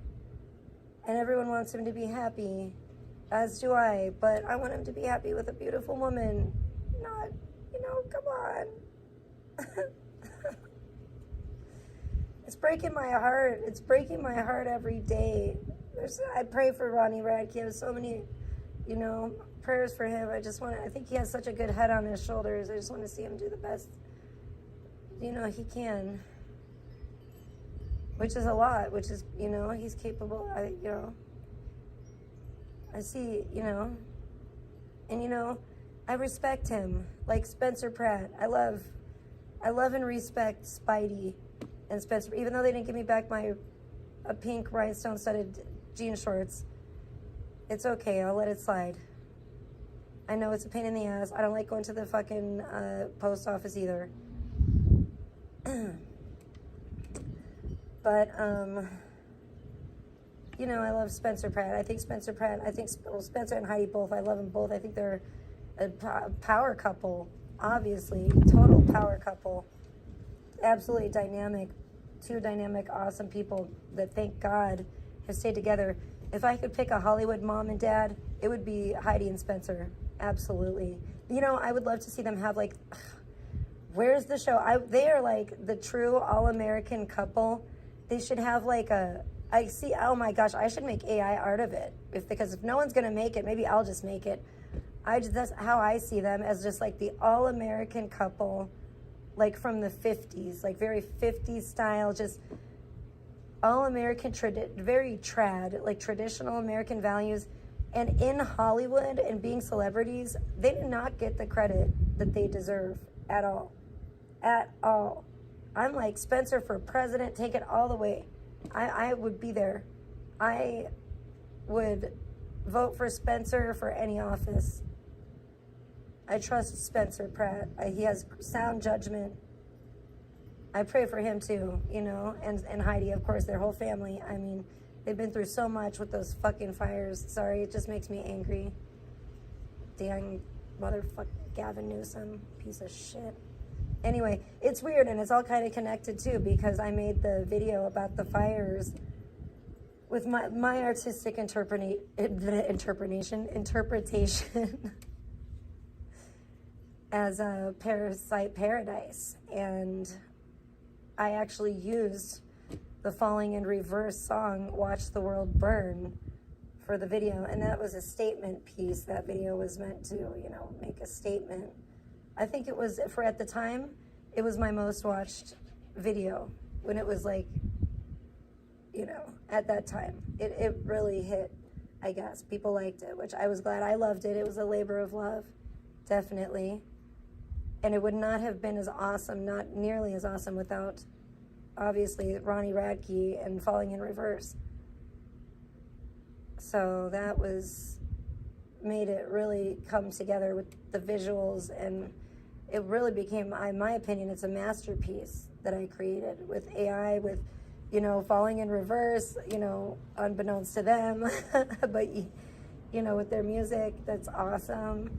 and everyone wants him to be happy, as do I, but I want him to be happy with a beautiful woman, not, come on. It's breaking my heart. It's breaking my heart every day. I pray for Ronnie Radke. I have so many you know, prayers for him. I think he has such a good head on his shoulders. I just want to see him do the best, you know, he can. Which is a lot, which is, you know, he's capable. I see, you know, and, you know, I respect him. Like Spencer Pratt. I love and respect Spidey and Spencer, even though they didn't give me back my pink rhinestone-studded jean shorts. It's okay. I'll let it slide. I know it's a pain in the ass. I don't like going to the fucking post office either. But, you know, I love Spencer Pratt. Spencer and Heidi both. I love them both. I think they're a power couple, obviously. Total power couple. Absolutely dynamic. Two dynamic, awesome people that, thank God, have stayed together. If I could pick a Hollywood mom and dad, it would be Heidi and Spencer. Absolutely. You know, I would love to see them have, like, where's the show? They are, like, the true all-American couple. They should have, like, oh my gosh, I should make AI art of it. Because if no one's going to make it, maybe I'll just make it. That's how I see them, as just, like, the all-American couple, like, from the 50s, like, very 50s style, just all-American, very trad, like, traditional American values. And in Hollywood and being celebrities, they do not get the credit that they deserve at all. At all. I'm like, Spencer for president, take it all the way. I would be there. I would vote for Spencer for any office. I trust Spencer Pratt. He has sound judgment. I pray for him too, you know, and Heidi, of course, their whole family. I mean, they've been through so much with those fucking fires. Sorry, it just makes me angry. Dang motherfucker Gavin Newsom, piece of shit. Anyway, it's weird, and it's all kind of connected too, because I made the video about the fires with my artistic interpretation as a Parasite Paradise, and I actually used the Falling in Reverse song, Watch the World Burn, for the video, and that was a statement piece. That video was meant to, you know, make a statement. I think it was, at the time, it was my most watched video, when it was like, you know, at that time. It really hit, I guess. People liked it, which I was glad. I loved it. It was a labor of love, definitely. And it would not have been as awesome, not nearly as awesome, without, obviously, Ronnie Radke and Falling in Reverse. So that made it really come together with the visuals, and it really became, in my opinion, it's a masterpiece that I created with AI, with, you know, Falling in Reverse, you know, unbeknownst to them, but, you know, with their music, that's awesome.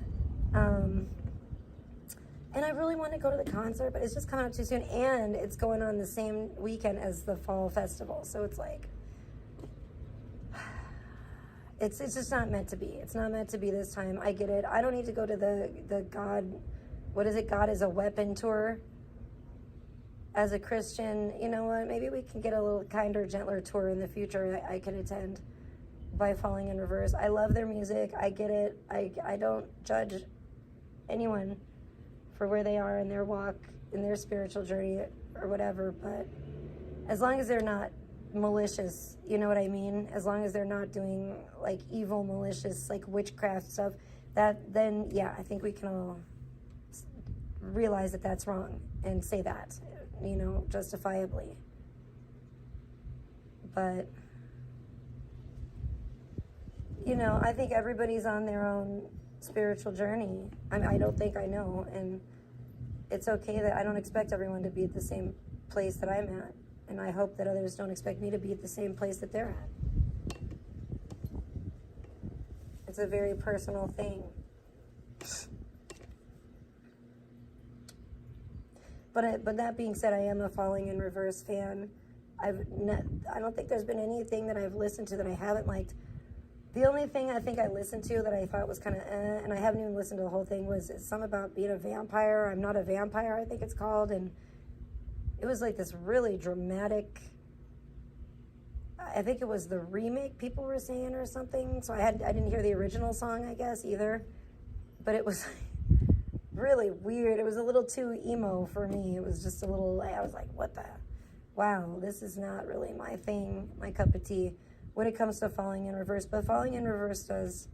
And I really want to go to the concert, but it's just coming out too soon, and it's going on the same weekend as the fall festival, so it's like, it's just not meant to be. It's not meant to be this time. I get it. I don't need to go to the God, what is it, God is a Weapon tour as a Christian. You know what, maybe we can get a little kinder, gentler tour in the future I can attend by Falling in Reverse. I love their music. I get it. I don't judge anyone for where they are in their walk, in their spiritual journey or whatever, but as long as they're not malicious, you know what I mean? As long as they're not doing like evil, malicious, like witchcraft stuff, then yeah, I think we can all realize that that's wrong and say that, you know, justifiably. But, you know, I think everybody's on their own spiritual journey. I mean, I don't think I know, and it's okay that I don't expect everyone to be at the same place that I'm at, and I hope that others don't expect me to be at the same place that they're at. It's a very personal thing. But that being said, I am a Falling in Reverse fan. I don't think there's been anything that I've listened to that I haven't liked. The only thing I think I listened to that I thought was kind of and I haven't even listened to the whole thing, was something about being a vampire. I'm Not a Vampire, I think it's called. And it was like this really dramatic, I think it was the remake people were saying or something. So I didn't hear the original song, I guess, either. But it was really weird. It was a little too emo for me. It was just a little, I was like, what the, wow, this is not really my thing, my cup of tea when it comes to Falling in Reverse. But Falling in Reverse does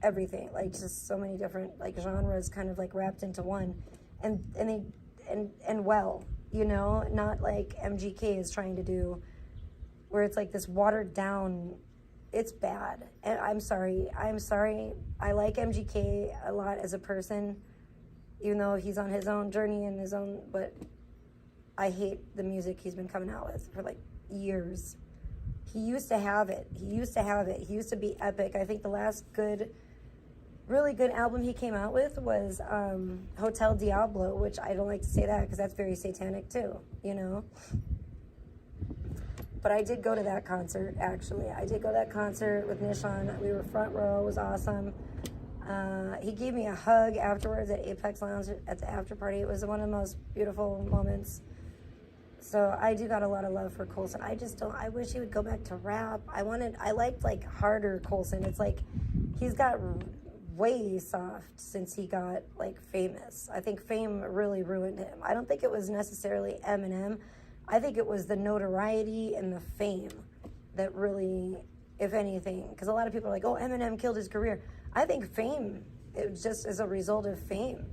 everything, like just so many different like genres kind of like wrapped into one, and well, you know, not like MGK is trying to do, where it's like this watered down. It's bad, and I'm sorry. I like MGK a lot as a person, even though he's on his own journey and his own, but I hate the music he's been coming out with for like years. He used to have it. He used to be epic. I think the last really good album he came out with was Hotel Diablo, which I don't like to say that because that's very satanic too, you know? But I did go to that concert, actually. I did go to that concert with Nishan. We were front row. It was awesome. He gave me a hug afterwards at Apex Lounge at the after party. It was one of the most beautiful moments. So I do got a lot of love for Coulson. I wish he would go back to rap. I liked like harder Coulson. It's like he's got way soft since he got like famous. I think fame really ruined him. I don't think it was necessarily Eminem. I think it was the notoriety and the fame that really, if anything, because a lot of people are like, oh, Eminem killed his career. I think fame, it was just as a result of fame.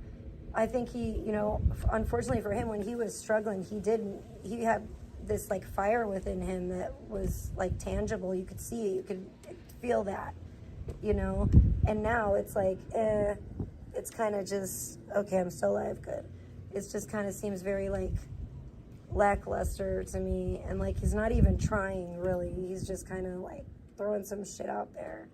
I think he, you know, unfortunately for him, when he was struggling, he had this like fire within him that was like tangible. You could see it, you could feel that, you know, and now it's like, it's kind of just, okay, I'm still alive, good. It's just kind of seems very like lackluster to me, and like he's not even trying really. He's just kind of like throwing some shit out there.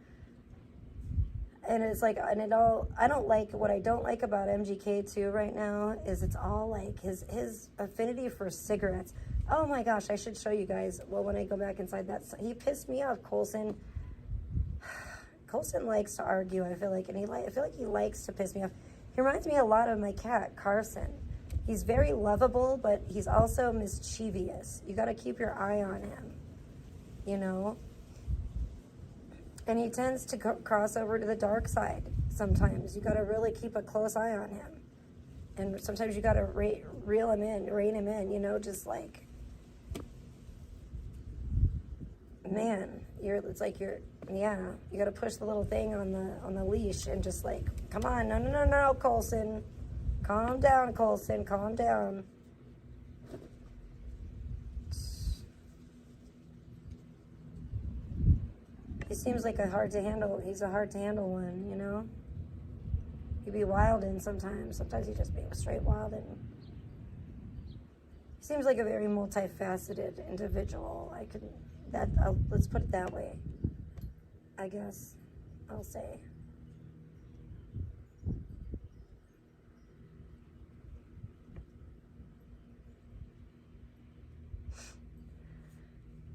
And it's like, I don't like, what I don't like about MGK too right now is it's all like his affinity for cigarettes. Oh my gosh, I should show you guys. Well, when I go back inside that, he pissed me off, Coulson. Coulson likes to argue, I feel like, and I feel like he likes to piss me off. He reminds me a lot of my cat, Carson. He's very lovable, but he's also mischievous. You got to keep your eye on him, you know? And he tends to cross over to the dark side sometimes. You got to really keep a close eye on him. And sometimes you got to rein him in, you know, just like, man, you got to push the little thing on the leash and just like, come on, no, Coulson. Calm down, Coulson, calm down. He seems like he's a hard to handle one, you know? He'd be wildin' sometimes. Sometimes he just be straight wildin'. He seems like a very multifaceted individual. Let's put it that way, I guess I'll say.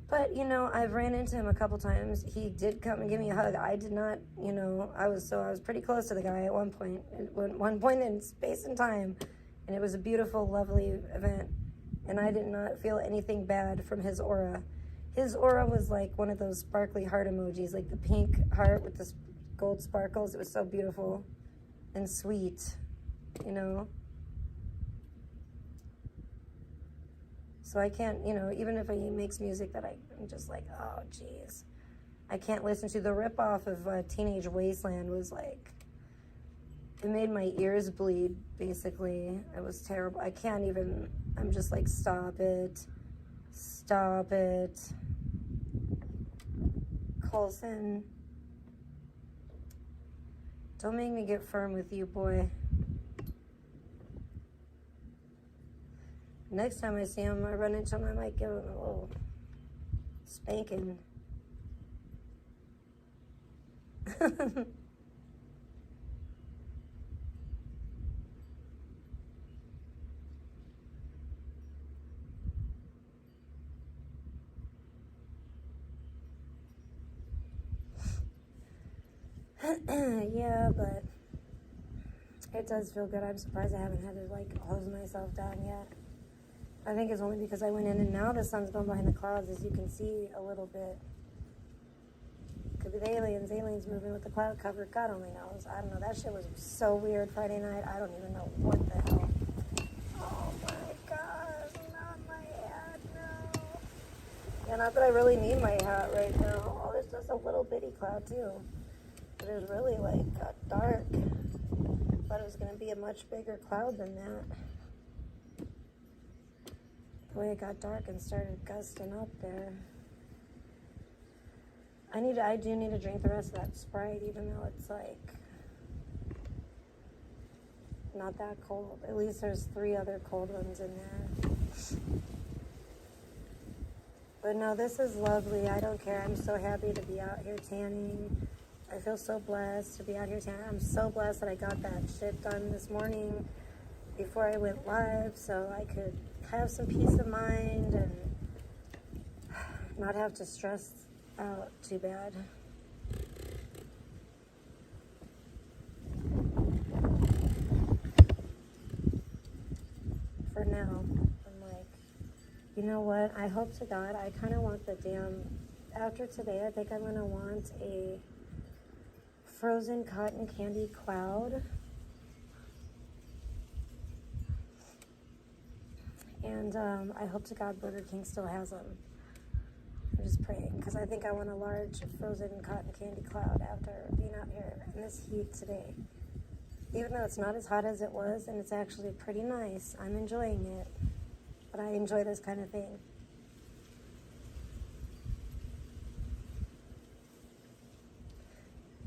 But, you know, I've ran into him a couple times. He did come and give me a hug. I did not, you know, I was pretty close to the guy at one point in space and time. And it was a beautiful, lovely event. And I did not feel anything bad from his aura. His aura was like one of those sparkly heart emojis, like the pink heart with the gold sparkles. It was so beautiful and sweet, you know. So I can't, you know, even if he makes music that I'm just like, oh, geez. I can't listen to. The ripoff of Teenage Wasteland was like, it made my ears bleed, basically. It was terrible. I can't even, I'm just like, stop it. Stop it. Coulson. Don't make me get firm with you, boy. Next time I see him, I run into him, I might give him a little spanking. Yeah, but it does feel good. I'm surprised I haven't had to like hose myself down yet. I think it's only because I went in and now the sun's going behind the clouds, as you can see a little bit. Could be the aliens moving with the cloud cover. God only knows. I don't know. That shit was so weird Friday night. I don't even know what the hell. Oh my God, not my hat, no. Yeah, not that I really need my hat right now. Oh, there's just a little bitty cloud too. But it really like got dark. Thought it was gonna be a much bigger cloud than that. The way it got dark and started gusting up there. I do need to drink the rest of that Sprite, even though it's like not that cold. At least there's 3 other cold ones in there. But no, this is lovely. I don't care. I'm so happy to be out here tanning. I feel so blessed to be out here tanning. I'm so blessed that I got that shit done this morning before I went live, so I could have some peace of mind and not have to stress out too bad. For now, I'm like, you know what? I hope to God, I kind of want the damn, after today, I think I'm going to want a frozen cotton candy cloud. And I hope to God Burger King still has them. I'm just praying, because I think I want a large frozen cotton candy cloud after being out here in this heat today. Even though it's not as hot as it was, and it's actually pretty nice. I'm enjoying it. But I enjoy this kind of thing.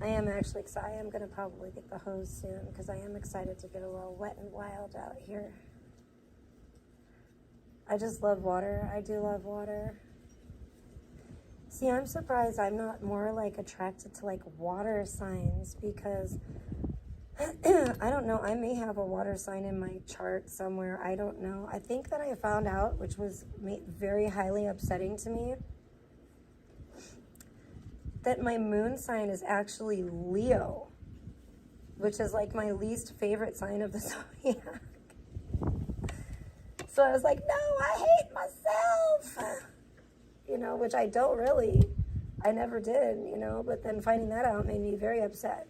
I am actually excited. I am going to probably get the hose soon, because I am excited to get a little wet and wild out here. I just love water. I do love water. See, I'm surprised I'm not more like attracted to like water signs, because I don't know. I may have a water sign in my chart somewhere. I don't know. I think that I found out, which was very highly upsetting to me, that my moon sign is actually Leo, which is like my least favorite sign of the zodiac. So I was like, no, I hate myself. You know, which I don't really. I never did, you know, but then finding that out made me very upset.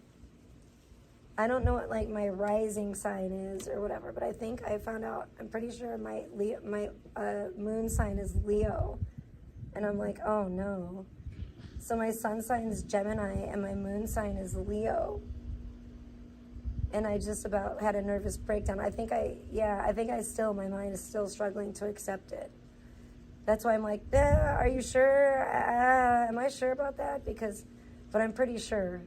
I don't know what like my rising sign is or whatever, but I think I found out, I'm pretty sure my moon sign is Leo. And I'm like, oh no. So my sun sign is Gemini and my moon sign is Leo. And I just about had a nervous breakdown. I think my mind is still struggling to accept it. That's why I'm like, are you sure? Am I sure about that? But I'm pretty sure.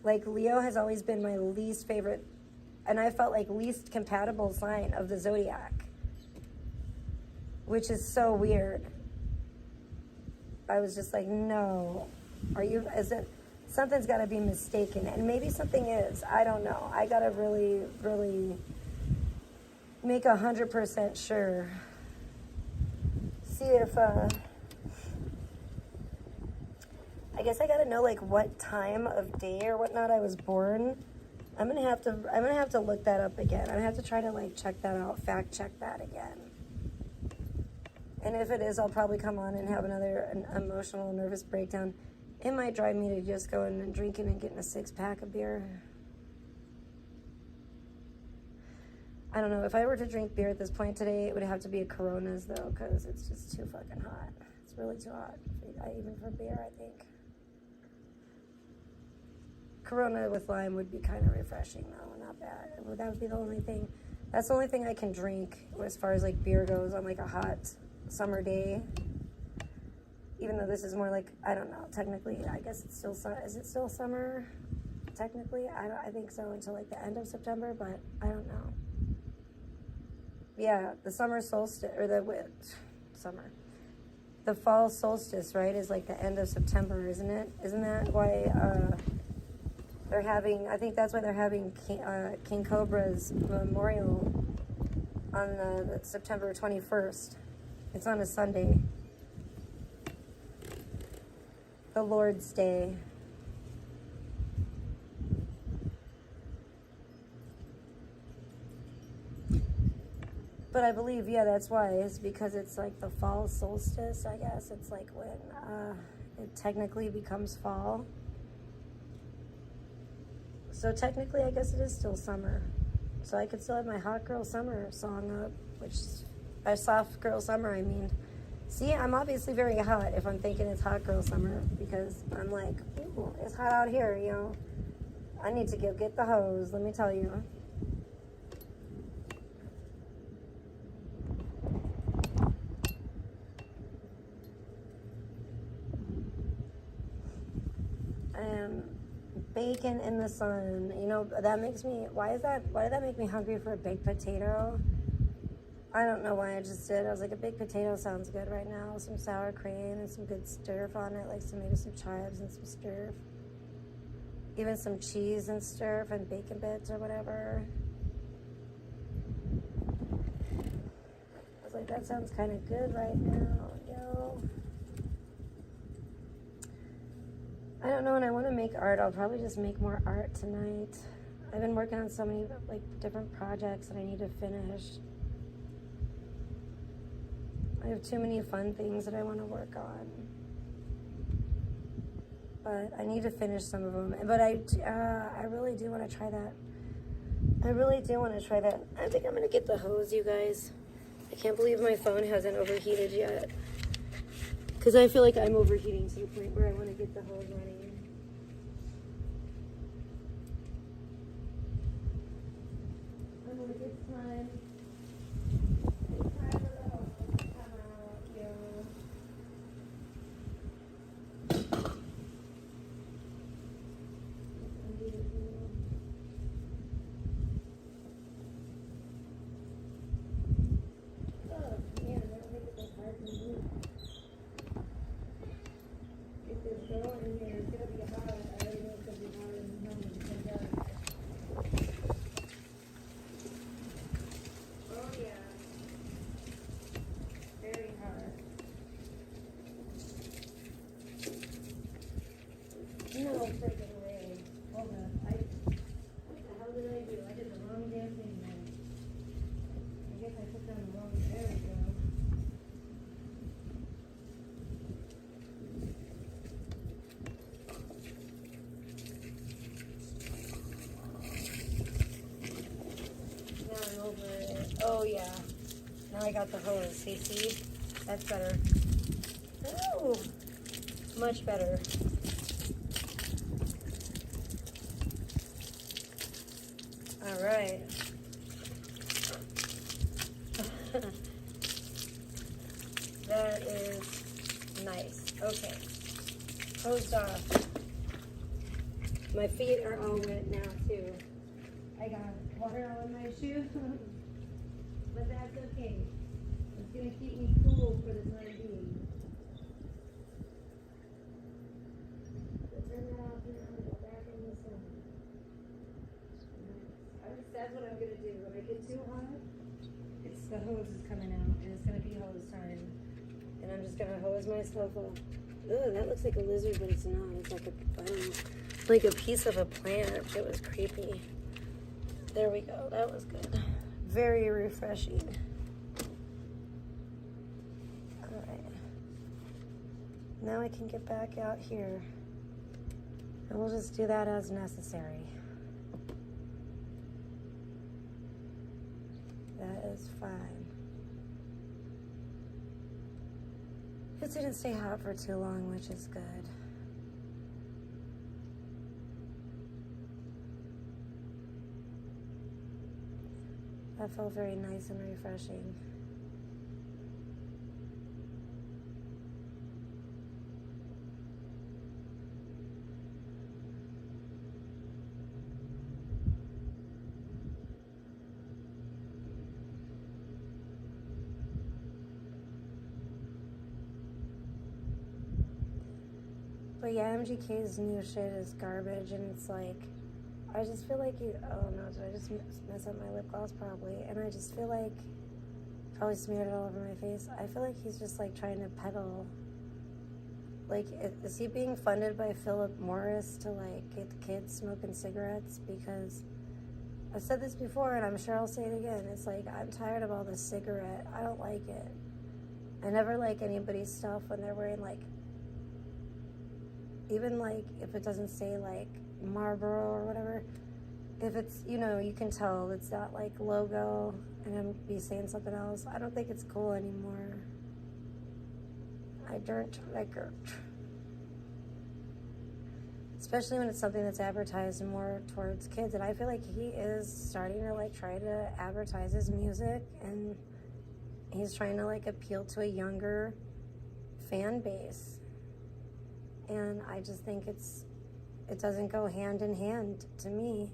Like, Leo has always been my least favorite, and I felt like least compatible sign of the zodiac, which is so weird. I was just like, no, something's got to be mistaken, and maybe something is. I don't know. I got to really, really make 100% sure. See if, I guess I gotta know like what time of day or whatnot I was born. I'm gonna have to look that up again. I'm gonna have to try to like check that out, fact check that again. And if it is, I'll probably come on and have an emotional, nervous breakdown. It might drive me to just go in and drinking and getting a 6-pack of beer. I don't know. If I were to drink beer at this point today, it would have to be a Coronas though, because it's just too fucking hot. It's really too hot, even for beer, I think. Corona with lime would be kind of refreshing though, not bad. That would be the only thing. That's the only thing I can drink as far as like beer goes on like a hot summer day. Even though this is more like, I don't know, technically, I guess it's still, is it still summer? Technically, I think so until like the end of September, but I don't know. Yeah, the summer solstice, or the fall solstice, right, is like the end of September, isn't it? Isn't that why, they're having, I think that's why they're having King Cobra's memorial on the September 21st. It's on a Sunday. The Lord's Day. But I believe, yeah, that's why. It's because it's like the fall solstice, I guess. It's like when it technically becomes fall. So technically, I guess it is still summer. So I could still have my hot girl summer song up, which by soft girl summer, I mean. See, I'm obviously very hot if I'm thinking it's hot girl summer, because I'm like, ooh, it's hot out here, you know. I need to go get the hose, let me tell you. Bacon in the sun, you know, that makes me, why did that make me hungry for a baked potato? I don't know why I just did. I was like, a baked potato sounds good right now. Some sour cream and some good stirf on it, like maybe some chives and some stirf. Even some cheese and stirf and bacon bits or whatever. I was like, that sounds kind of good right now, yo. I don't know, and I want to make art. I'll probably just make more art tonight. I've been working on so many like different projects that I need to finish. I have too many fun things that I want to work on. But I need to finish some of them. But I really do want to try that. I really do want to try that. I think I'm going to get the hose, you guys. I can't believe my phone hasn't overheated yet. Because I feel like I'm overheating to the point where I want to get the hose running. I'm going to get time. It's time for the hose to come out, yo. No freaking way. Hold on. What the hell did I do? I did the wrong damn thing there. I guess I put down the wrong. There we go. Now I'm over it. Oh yeah. Now I got the hose. See? That's better. Oh, much better. All right. That is nice. Okay. Hosed off. My feet are all wet now too. I got water all in my shoe. But that's okay. It's gonna keep me cool for the time being. So turn that off now and go back in the sun. That's what I'm gonna do. When I get too hot, the hose is coming out, and it's gonna be hose time. And I'm just gonna hose myself up. Ugh, that looks like a lizard, but it's not. It's like I don't know, like a piece of a plant. It was creepy. There we go. That was good. Very refreshing. All right. Now I can get back out here, and we'll just do that as necessary. That is fine. It didn't stay hot for too long, which is good. That felt very nice and refreshing. But yeah, MGK's new shit is garbage, and it's like, I just feel like oh no, did I just mess up my lip gloss? Probably. And I just feel like, probably smeared it all over my face. I feel like he's just like trying to peddle, like, is he being funded by Philip Morris to like get the kids smoking cigarettes? Because I've said this before, and I'm sure I'll say it again. It's like, I'm tired of all this cigarette. I don't like it. I never like anybody's stuff when they're wearing, like, even, like, if it doesn't say, like, Marlboro or whatever. If it's, you know, you can tell it's that, like, logo, and I'm be saying something else. I don't think it's cool anymore. I don't like it. Especially when it's something that's advertised more towards kids. And I feel like he is starting to, like, try to advertise his music, and he's trying to, like, appeal to a younger fan base. And I just think it doesn't go hand in hand to me.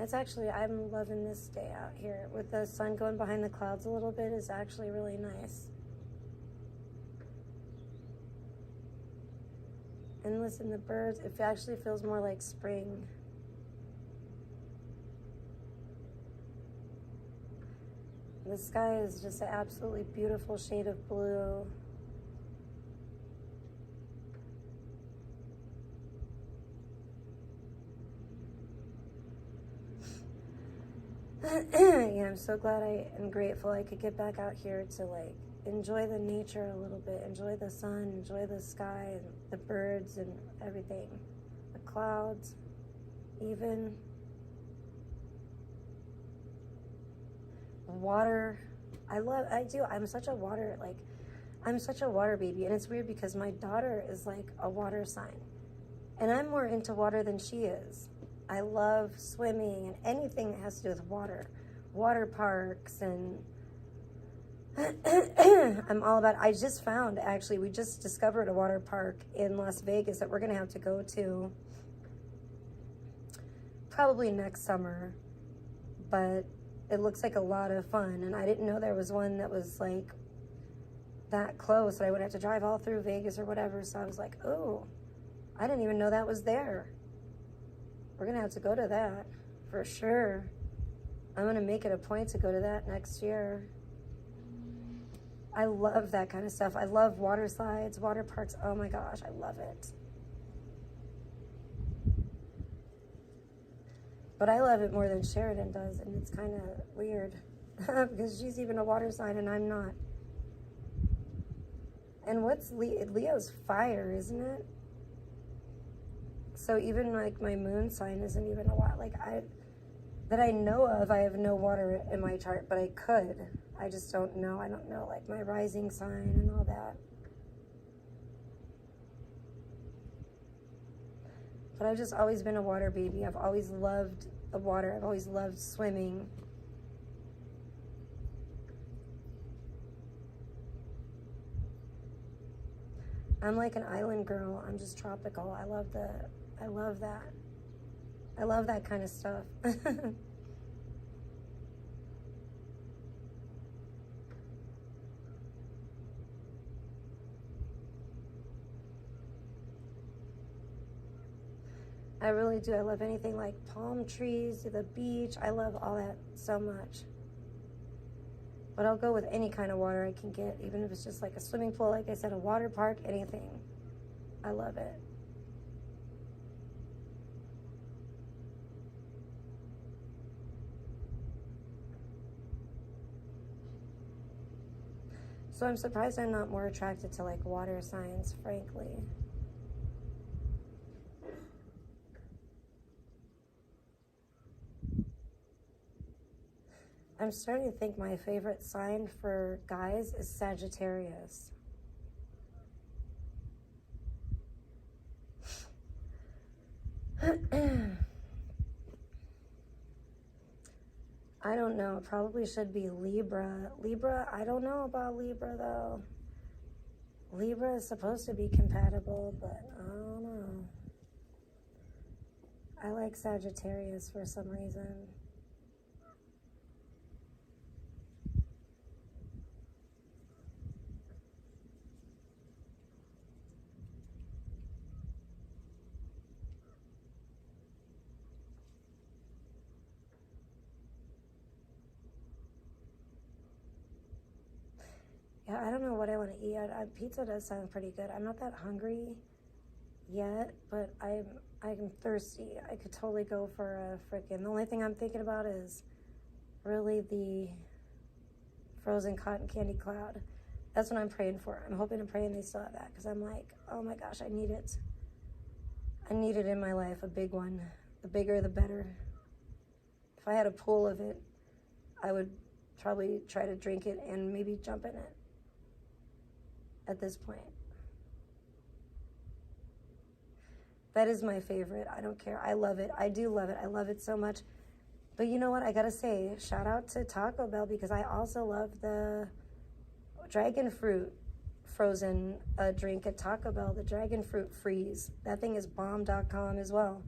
It's actually, I'm loving this day out here. With the sun going behind the clouds a little bit is actually really nice. And listen, the birds, it actually feels more like spring. The sky is just an absolutely beautiful shade of blue. Yeah, I'm so glad and grateful I could get back out here to, like, enjoy the nature a little bit, enjoy the sun, enjoy the sky and the birds and everything, the clouds, even water. I'm such a water baby, and it's weird because my daughter is like a water sign, and I'm more into water than she is. I love swimming and anything that has to do with water parks, and I'm all about it. We just discovered a water park in Las Vegas that we're going to have to go to probably next summer, but it looks like a lot of fun, and I didn't know there was one that was like that close that I would have to drive all through Vegas or whatever, so I was like, oh, I didn't even know that was there. We're going to have to go to that for sure. I'm going to make it a point to go to that next year. I love that kind of stuff. I love water slides, water parks. Oh my gosh, I love it. But I love it more than Sheridan does, and it's kind of weird because she's even a water sign and I'm not. And Leo's fire, isn't it? So even like my moon sign isn't even a water. Like that I know of, I have no water in my chart, but I could. I just don't know. I don't know like my rising sign and all that. But I've just always been a water baby. I've always loved the water. I've always loved swimming. I'm like an island girl. I'm just tropical. I love that. I love that kind of stuff. I really do. I love anything like palm trees, the beach. I love all that so much. But I'll go with any kind of water I can get, even if it's just like a swimming pool, like I said, a water park, anything. I love it. So I'm surprised I'm not more attracted to like water signs, frankly. I'm starting to think my favorite sign for guys is Sagittarius. I don't know. It probably should be Libra. Libra, I don't know about Libra though. Libra is supposed to be compatible, but I don't know. I like Sagittarius for some reason. Yeah, I don't know what I want to eat. Pizza does sound pretty good. I'm not that hungry, yet, but I'm thirsty. I could totally go for a freaking. The only thing I'm thinking about is really the frozen cotton candy cloud. That's what I'm praying for. I'm hoping and praying they still have that, because I'm like, oh my gosh, I need it. I need it in my life, a big one. The bigger, the better. If I had a pool of it, I would probably try to drink it and maybe jump in it at this point. That is my favorite. I don't care. I love it. I do love it. I love it so much. But you know what? I gotta say, shout out to Taco Bell, because I also love the dragon fruit frozen drink at Taco Bell, the dragon fruit freeze. That thing is bomb.com as well.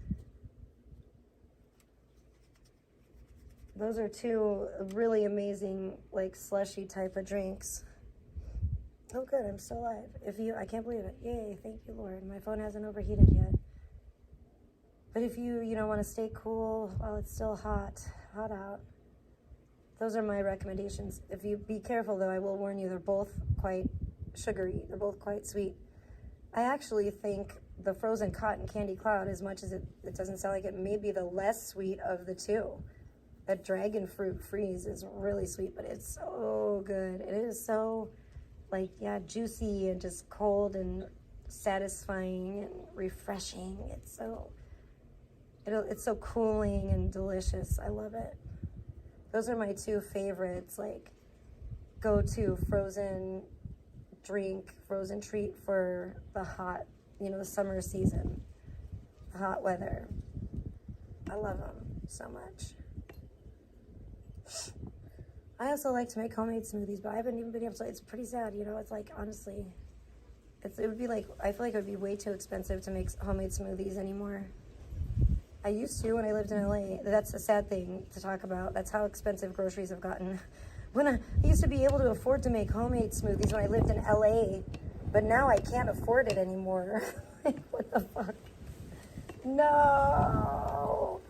Those are two really amazing, like, slushy type of drinks. Oh, good. I'm still alive. I can't believe it. Yay. Thank you, Lord. My phone hasn't overheated yet. But if you want to stay cool while it's still hot out, those are my recommendations. If you be careful, though, I will warn you, they're both quite sugary. They're both quite sweet. I actually think the frozen cotton candy cloud, as much as it doesn't sound like it, may be the less sweet of the two. That dragon fruit freeze is really sweet, but it's so good. It is so, like, yeah, juicy and just cold and satisfying and refreshing. It's so cooling and delicious. I love it. Those are my two favorites, like, go-to frozen drink, frozen treat for the hot, the summer season, the hot weather. I love them so much. I also like to make homemade smoothies, but I haven't even been able to. It's pretty sad, it's like, honestly, it would be like, I feel like it would be way too expensive to make homemade smoothies anymore. I used to when I lived in LA. That's a sad thing to talk about. That's how expensive groceries have gotten. When I used to be able to afford to make homemade smoothies when I lived in LA, but now I can't afford it anymore. Like, what the fuck? No.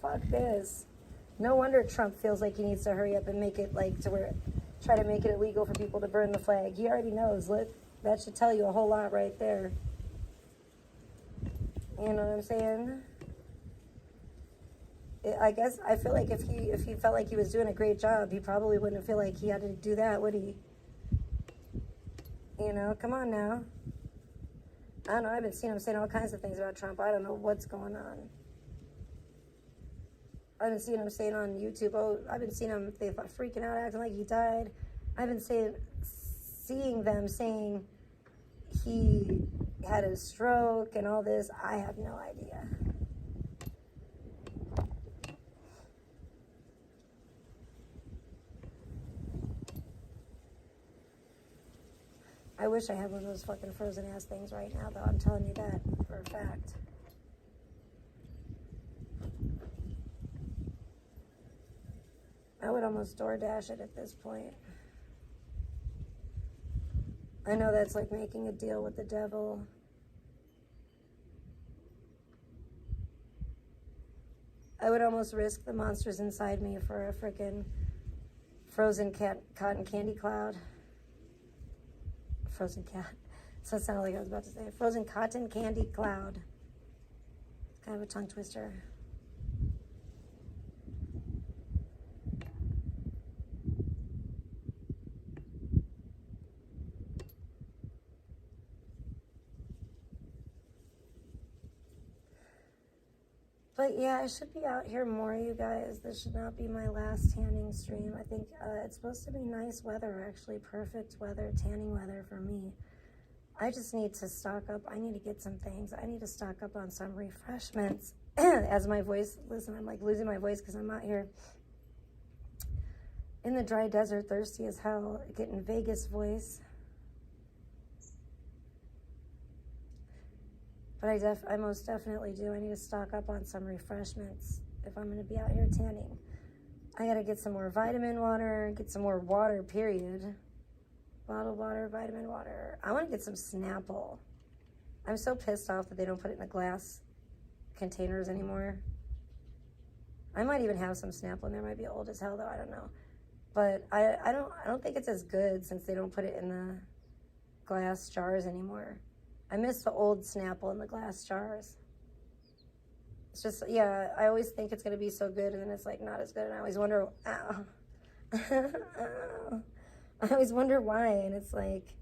Fuck this. No wonder Trump feels like he needs to hurry up and make it, like, try to make it illegal for people to burn the flag. He already knows. That should tell you a whole lot right there. You know what I'm saying? I guess I feel like if he felt like he was doing a great job, he probably wouldn't feel like he had to do that, would he? Come on now. I don't know. I've been seeing him saying all kinds of things about Trump. I don't know what's going on. I've been seeing him saying on YouTube, I've been seeing him freaking out, acting like he died. I've been seeing them saying he had a stroke and all this. I have no idea. I wish I had one of those fucking frozen ass things right now, though. I'm telling you that for a fact. I would almost DoorDash it at this point. I know that's like making a deal with the devil. I would almost risk the monsters inside me for a frickin' frozen cotton candy cloud. Frozen cat. So it sounded like I was about to say frozen cotton candy cloud. It's kind of a tongue twister. But yeah, I should be out here more, you guys. This should not be my last tanning stream. I think it's supposed to be nice weather, actually. Perfect weather, tanning weather for me. I just need to stock up. I need to get some things. I need to stock up on some refreshments. As my voice, listen, I'm like losing my voice because I'm out here in the dry desert, thirsty as hell, getting Vegas voice. But I most definitely do. I need to stock up on some refreshments if I'm going to be out here tanning. I got to get some more vitamin water, get some more water, period. Bottled water, vitamin water. I want to get some Snapple. I'm so pissed off that they don't put it in the glass containers anymore. I might even have some Snapple in there. Might be old as hell, though. I don't know. But I don't think it's as good since they don't put it in the glass jars anymore. I miss the old Snapple in the glass jars. It's just, yeah, I always think it's going to be so good, and then it's like not as good, and I always wonder, ow. I always wonder why, and it's like,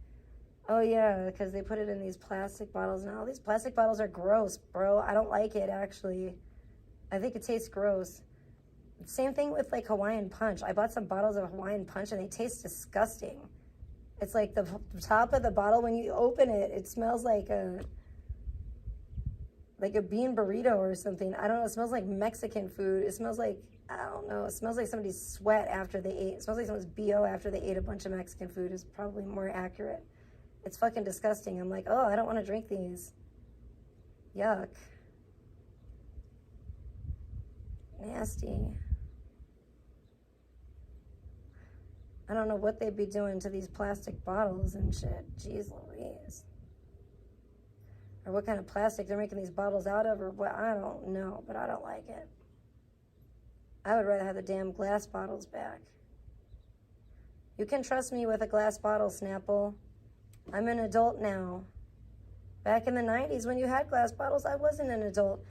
oh yeah, because they put it in these plastic bottles, and all these plastic bottles are gross, bro. I don't like it, actually. I think it tastes gross. Same thing with like Hawaiian Punch. I bought some bottles of Hawaiian Punch, and they taste disgusting. It's like the top of the bottle, when you open it, it smells like a bean burrito or something. I don't know. It smells like Mexican food. It smells like, I don't know. It smells like somebody's sweat after they ate. It smells like someone's BO after they ate a bunch of Mexican food is probably more accurate. It's fucking disgusting. I'm like, oh, I don't want to drink these. Yuck. Nasty. I don't know what they'd be doing to these plastic bottles and shit. Jeez Louise. Or what kind of plastic they're making these bottles out of, or what, I don't know, but I don't like it. I would rather have the damn glass bottles back. You can trust me with a glass bottle, Snapple. I'm an adult now. Back in the 90s when you had glass bottles, I wasn't an adult.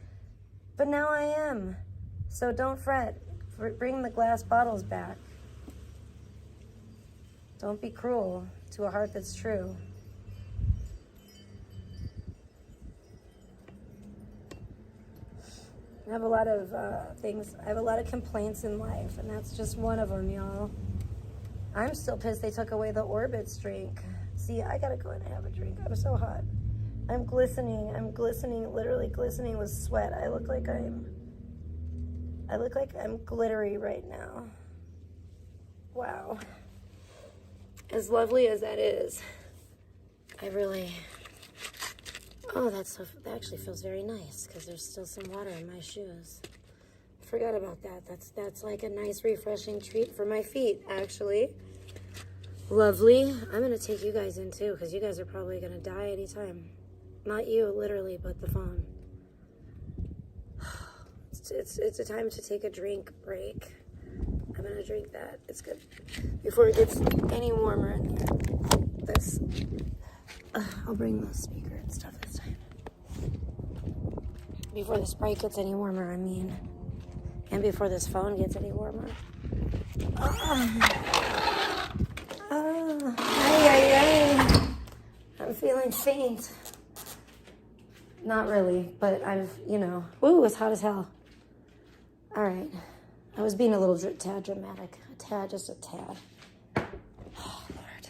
But now I am. So don't fret. Bring the glass bottles back. Don't be cruel to a heart that's true. I have a lot of things. I have a lot of complaints in life, and that's just one of them, y'all. I'm still pissed they took away the Orbitz drink. See, I gotta go in and have a drink. I'm so hot. I'm glistening. I'm glistening, literally glistening with sweat. I look like I'm glittery right now. Wow. As lovely as that is, I really... Oh, that actually feels very nice because there's still some water in my shoes. Forgot about that. That's like a nice refreshing treat for my feet, actually. Lovely. I'm going to take you guys in too because you guys are probably going to die anytime. Not you, literally, but the phone. It's a time to take a drink break. I'm going to drink that. It's good. Before it gets any warmer in there. I'll bring the speaker and stuff this time. Before the Sprite gets any warmer, I mean. And before this phone gets any warmer. I'm feeling faint. Not really, but woo, it's hot as hell. All right. I was being a little tad dramatic. Just a tad. Oh, Lord.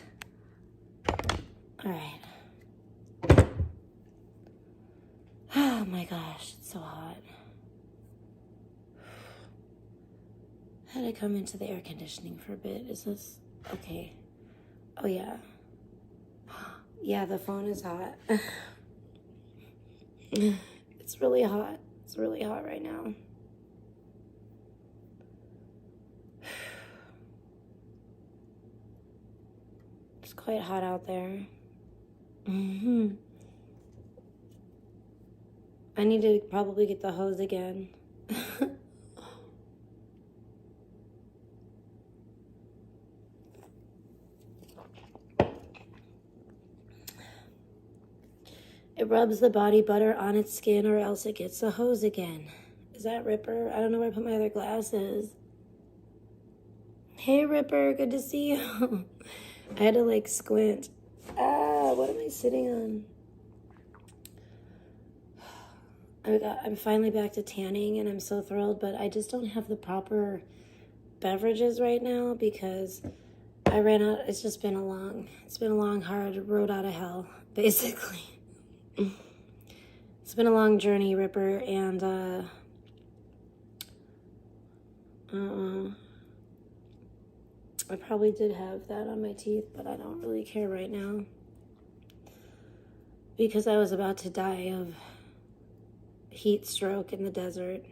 All right. Oh my gosh, it's so hot. Had to come into the air conditioning for a bit. Is this okay? Oh yeah. Yeah, the phone is hot. It's really hot. It's really hot right now. It's quite hot out there. I need to probably get the hose again. It rubs the body butter on its skin or else it gets the hose again. Is that Ripper? I don't know where I put my other glasses. Hey Ripper, good to see you. I had to squint. What am I sitting on? I'm finally back to tanning and I'm so thrilled, but I just don't have the proper beverages right now because I ran out. It's been a long, hard road out of hell, basically. It's been a long journey, Ripper, and I probably did have that on my teeth, but I don't really care right now because I was about to die of heat stroke in the desert.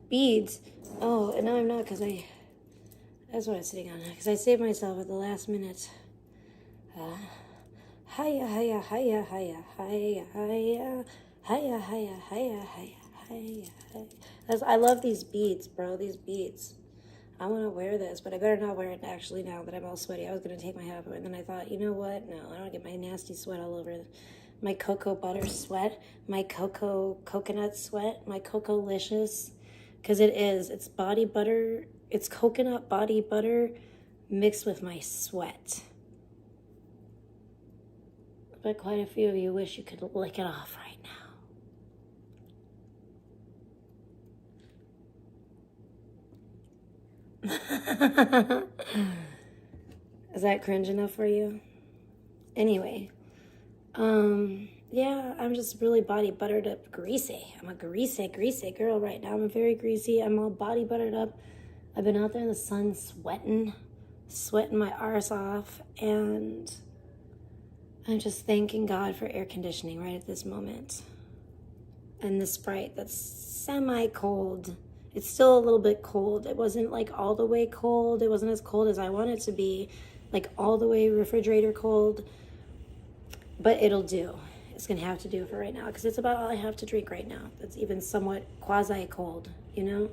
Beads. Oh, and no, I'm not because that's what I was sitting on. Because I saved myself at the last minute. Hiya, hiya, hiya, hiya, hiya, hiya, hiya, hiya, hiya, hiya, I love these beads, bro. These beads. I want to wear this, but I better not wear it actually now that I'm all sweaty. I was going to take my hat off, and then I thought, you know what? No, I don't get my nasty sweat all over my cocoa butter sweat, my coconut sweat, my Tricialicious. Because it's body butter. It's coconut body butter mixed with my sweat. But quite a few of you wish you could lick it off right now. Is that cringe enough for you? Anyway, yeah, I'm just really body buttered up greasy. I'm a greasy girl right now. I'm very greasy. I'm all body buttered up. I've been out there in the sun sweating my arse off, and I'm just thanking God for air conditioning right at this moment. And the Sprite that's semi-cold. It's still a little bit cold. It wasn't like all the way cold. It wasn't as cold as I want it to be, like all the way refrigerator cold. But it'll do. It's going to have to do for right now because it's about all I have to drink right now. That's even somewhat quasi-cold, you know?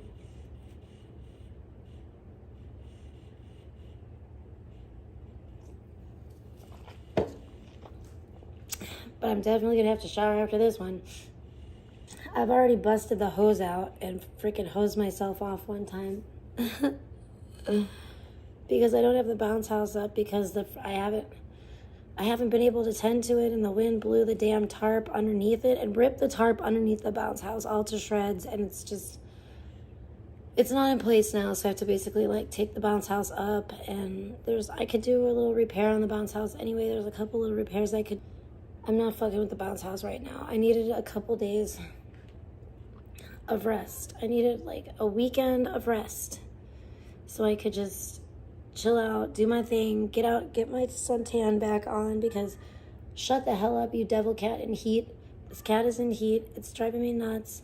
But I'm definitely going to have to shower after this one. I've already busted the hose out and freaking hosed myself off one time. Because I don't have the bounce house up because I haven't been able to tend to it, and the wind blew the damn tarp underneath it and ripped the tarp underneath the bounce house all to shreds, and it's not in place now, so I have to basically like take the bounce house up, and I could do a little repair on the bounce house anyway. There's a couple little repairs I'm not fucking with the bounce house right now. I needed a couple days of rest. I needed like a weekend of rest so I could just chill out, do my thing, get out, get my suntan back on, because shut the hell up, you devil cat in heat. This cat is in heat. It's driving me nuts.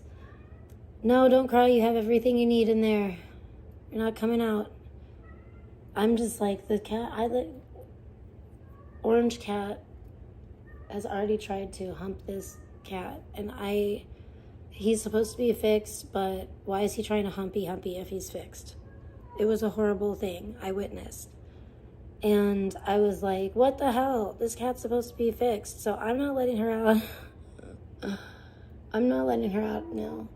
No, don't cry. You have everything you need in there. You're not coming out. I'm just like the cat. Orange cat has already tried to hump this cat, and he's supposed to be fixed, but why is he trying to humpy if he's fixed? It was a horrible thing I witnessed. And I was like, what the hell? This cat's supposed to be fixed. So I'm not letting her out. I'm not letting her out, no.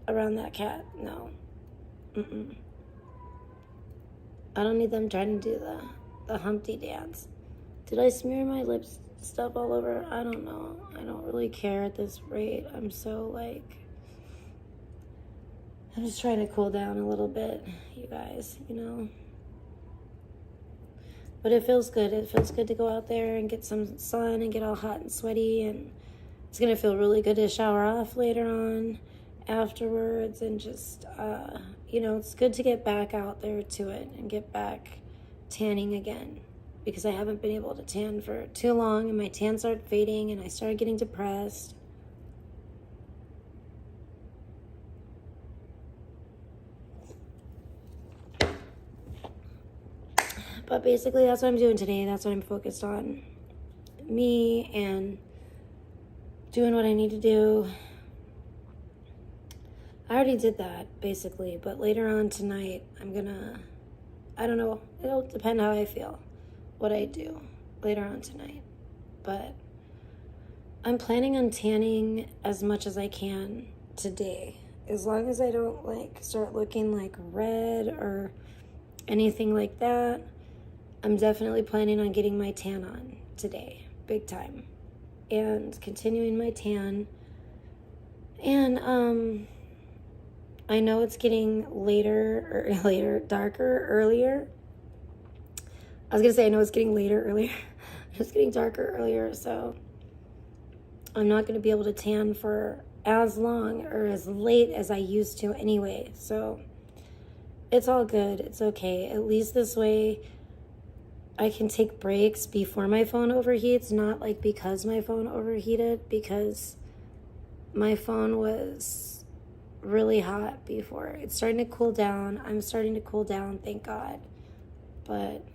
Around that cat, no. Mm-mm. I don't need them trying to do the Humpty dance. Did I smear my lips stuff all over? I don't know. I don't really care at this rate. I'm just trying to cool down a little bit, you guys, you know. But it feels good. It feels good to go out there and get some sun and get all hot and sweaty. And it's going to feel really good to shower off later on afterwards. And just, it's good to get back out there to it and get back tanning again. Because I haven't been able to tan for too long. And my tan started fading and I started getting depressed. But basically, that's what I'm doing today. That's what I'm focused on. Me and doing what I need to do. I already did that, basically. But later on tonight, I don't know. It'll depend how I feel, what I do later on tonight. But I'm planning on tanning as much as I can today. As long as I don't, start looking like red or anything like that. I'm definitely planning on getting my tan on today, big time, and continuing my tan. And I know it's getting darker, earlier. I was gonna say I know it's getting later, earlier. It's getting darker earlier, so I'm not gonna be able to tan for as long or as late as I used to anyway. So it's all good. It's okay. At least this way I can take breaks before my phone overheats, not because my phone overheated, because my phone was really hot before. It's starting to cool down. I'm starting to cool down, thank God. But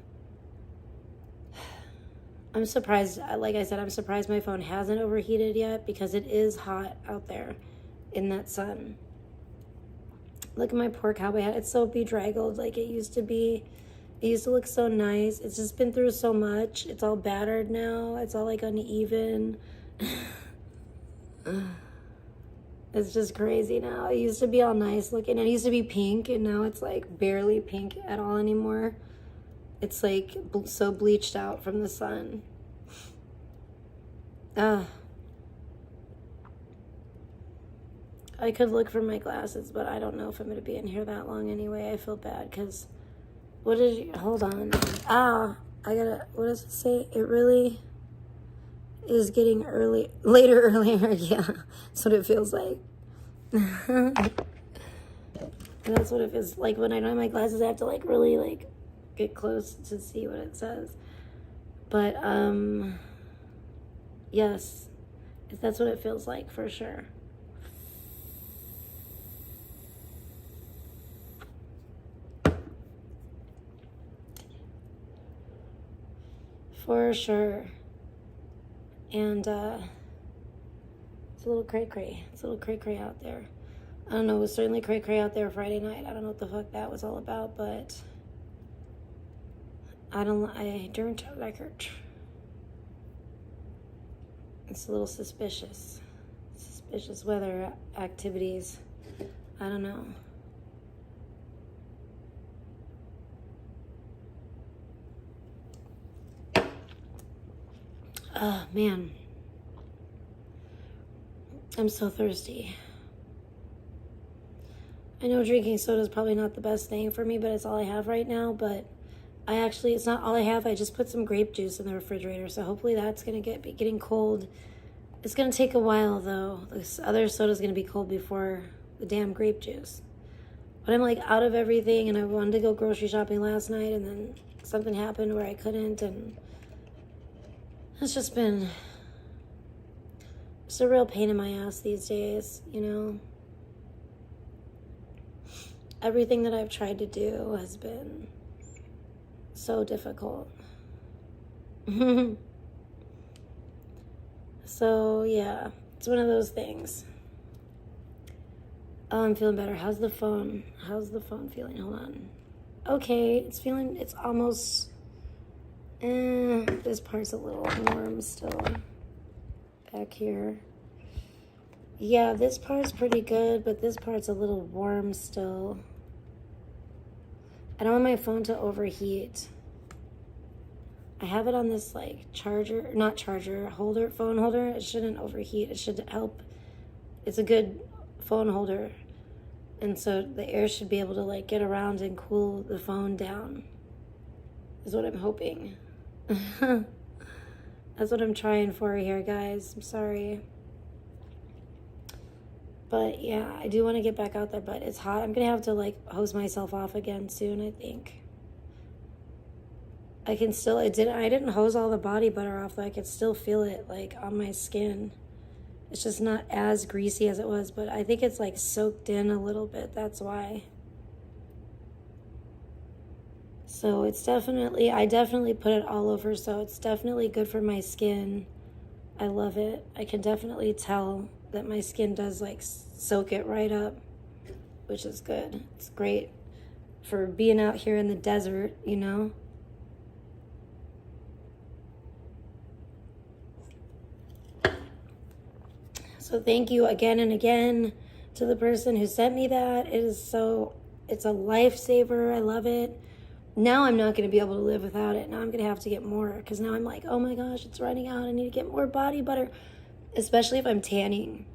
I'm surprised, like I said, I'm surprised my phone hasn't overheated yet, because it is hot out there. in that sun. Look at my poor cowboy hat. It's so bedraggled like it used to be. It used to look so nice. It's just been through so much. It's all battered now. It's all like uneven. It's just crazy now. It used to be all nice looking. It used to be pink, and now it's like barely pink at all anymore. It's like so bleached out from the sun. I could look for my glasses, but I don't know if I'm going to be in here that long anyway. I feel bad because, what did you, hold on. What does it say? It really is getting later earlier. Yeah, that's what it feels like. And that's what it feels like when I don't have my glasses. I have to like really like get close to see what it says. But, yes, that's what it feels like for sure. For sure. And it's a little cray-cray. It's a little cray-cray out there. I don't know, it was certainly cray-cray out there Friday night. I don't know what the fuck that was all about, but I don't like it. It's a little suspicious. Suspicious weather activities. I don't know. Oh, man. I'm so thirsty. I know drinking soda is probably not the best thing for me, but it's all I have right now. But it's not all I have. I just put some grape juice in the refrigerator, so hopefully that's going to be getting cold. It's going to take a while, though. This other soda's going to be cold before the damn grape juice. But I'm, like, out of everything, and I wanted to go grocery shopping last night, and then something happened where I couldn't, and it's just been a real pain in my ass these days, you know? Everything that I've tried to do has been so difficult. So, yeah, it's one of those things. Oh, I'm feeling better. How's the phone feeling? Hold on. Okay, it's almost, this part's a little warm still. Back here. Yeah, this part's pretty good, but this part's a little warm still. I don't want my phone to overheat. I have it on this like phone holder. It shouldn't overheat. It should help. It's a good phone holder. And so the air should be able to like get around and cool the phone down. Is what I'm hoping. That's what I'm trying for here, guys. I'm sorry. But yeah, I do want to get back out there, but it's hot. I'm going to have to like hose myself off again soon, I think. I didn't hose all the body butter off, though. I could still feel it like on my skin. It's just not as greasy as it was, but I think it's like soaked in a little bit. That's why. So I definitely put it all over, so it's definitely good for my skin. I love it. I can definitely tell that my skin does like soak it right up, which is good. It's great for being out here in the desert, you know? So thank you again and again to the person who sent me that. It's a lifesaver. I love it. Now I'm not going to be able to live without it. Now I'm going to have to get more, because now I'm like, oh my gosh, it's running out. I need to get more body butter, especially if I'm tanning.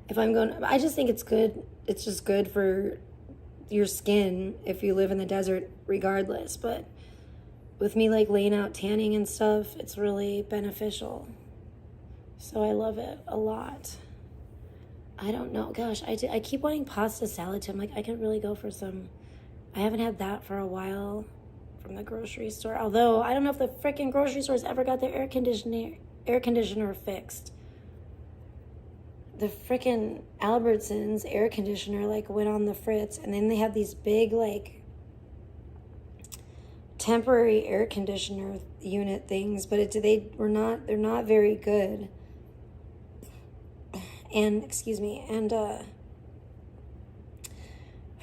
I just think it's good. It's just good for your skin if you live in the desert regardless. But with me like laying out tanning and stuff, it's really beneficial. So I love it a lot. I don't know. Gosh, I keep wanting pasta salad too. I'm like, I can really go for some. I haven't had that for a while from the grocery store. Although, I don't know if the freaking grocery stores ever got their air conditioner fixed. The freaking Albertsons air conditioner, like, went on the fritz. And then they have these big, like, temporary air conditioner unit things. But they're not very good. And,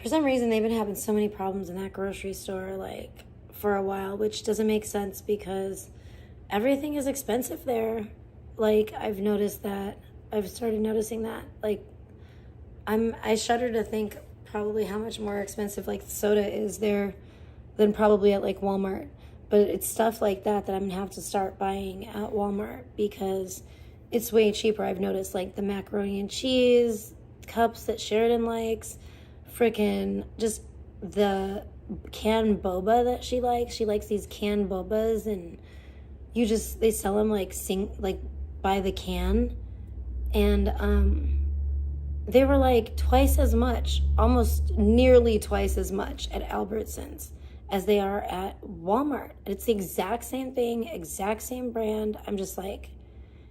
for some reason, they've been having so many problems in that grocery store, like, for a while, which doesn't make sense because everything is expensive there. Like, I've started noticing that. Like, I shudder to think probably how much more expensive, like, soda is there than probably at, like, Walmart. But it's stuff like that I'm going to have to start buying at Walmart because it's way cheaper. I've noticed, like, the macaroni and cheese cups that Sheridan likes, freaking just the canned boba that she likes. She likes these canned bobas, and they sell them, like, by the can. And, they were, like, twice as much, almost nearly twice as much at Albertsons as they are at Walmart. It's the exact same thing, exact same brand. I'm just like,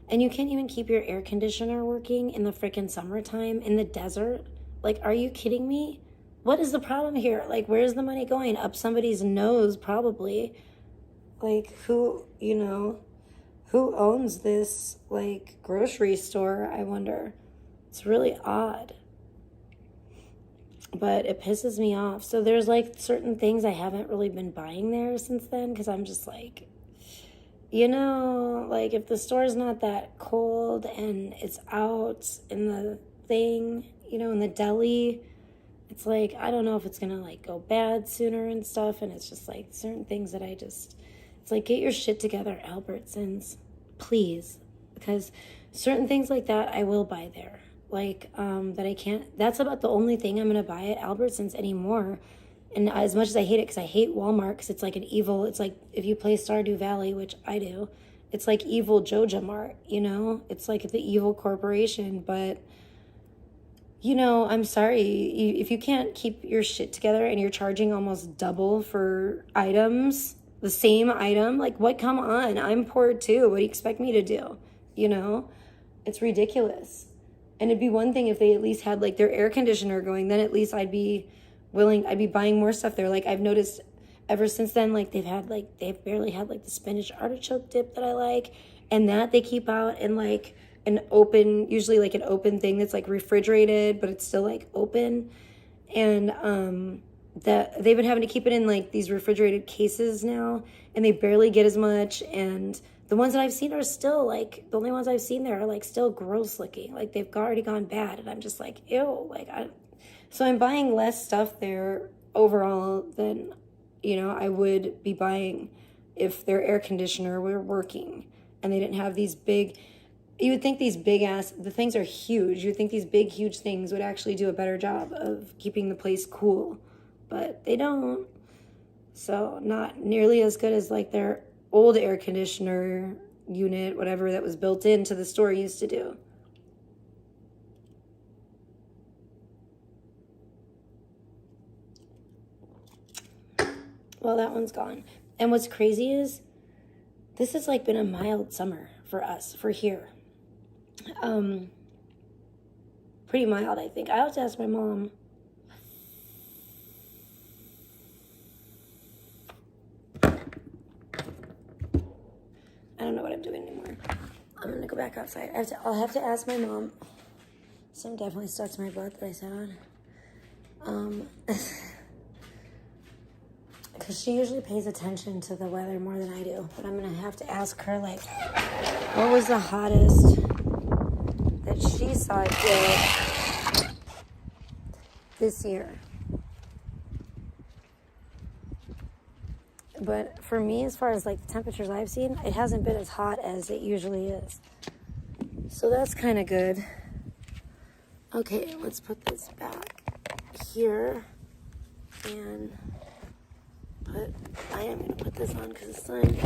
and you can't even keep your air conditioner working in the freaking summertime in the desert. Like, are you kidding me? What is the problem here? Like, where's the money going? Up somebody's nose, probably. Like, who owns this, like, grocery store, I wonder. It's really odd. But it pisses me off. So there's, like, certain things I haven't really been buying there since then because I'm just like, like, if the store's not that cold and it's out in the thing, in the deli, it's like, I don't know if it's going to, like, go bad sooner and stuff. And it's just, like, certain things that it's like, get your shit together, Albertsons, please. Because certain things like that I will buy there. Like, that I can't, that's about the only thing I'm going to buy at Albertsons anymore. And as much as I hate it, because I hate Walmart, because it's like it's like, if you play Stardew Valley, which I do, it's like evil Joja Mart, It's like the evil corporation, but, I'm sorry, if you can't keep your shit together and you're charging almost double for items, the same item, like, what, come on, I'm poor too, what do you expect me to do, It's ridiculous. And it'd be one thing if they at least had, like, their air conditioner going. Then at least I'd be buying more stuff there. Like, I've noticed ever since then, like, they've barely had, like, the spinach artichoke dip that I like. And that they keep out in, like, usually, like, an open thing that's, like, refrigerated, but it's still, like, open. And that they've been having to keep it in, like, these refrigerated cases now. And they barely get as much. And the ones that I've seen are still, like, the only ones I've seen there are, like, still gross looking. Like, they've already gone bad. And I'm just like, ew. Like, so I'm buying less stuff there overall than, I would be buying if their air conditioner were working. And they didn't have these big, you would think the things are huge. You would think these big, huge things would actually do a better job of keeping the place cool. But they don't. So not nearly as good as, like, their old air conditioner unit, whatever, that was built into the store used to do. Well, that one's gone. And what's crazy is this has, like, been a mild summer for us, for here. Pretty mild, I think. I have to ask my mom. I don't know what I'm doing anymore. I'm going to go back outside. I'll have to ask my mom. Some definitely stuck to my butt that I sat on. Because she usually pays attention to the weather more than I do. But I'm going to have to ask her, like, what was the hottest that she saw it get this year? But for me, as far as, like, the temperatures I've seen, it hasn't been as hot as it usually is. So that's kind of good. Okay, let's put this back here. And I am going to put this on because the sun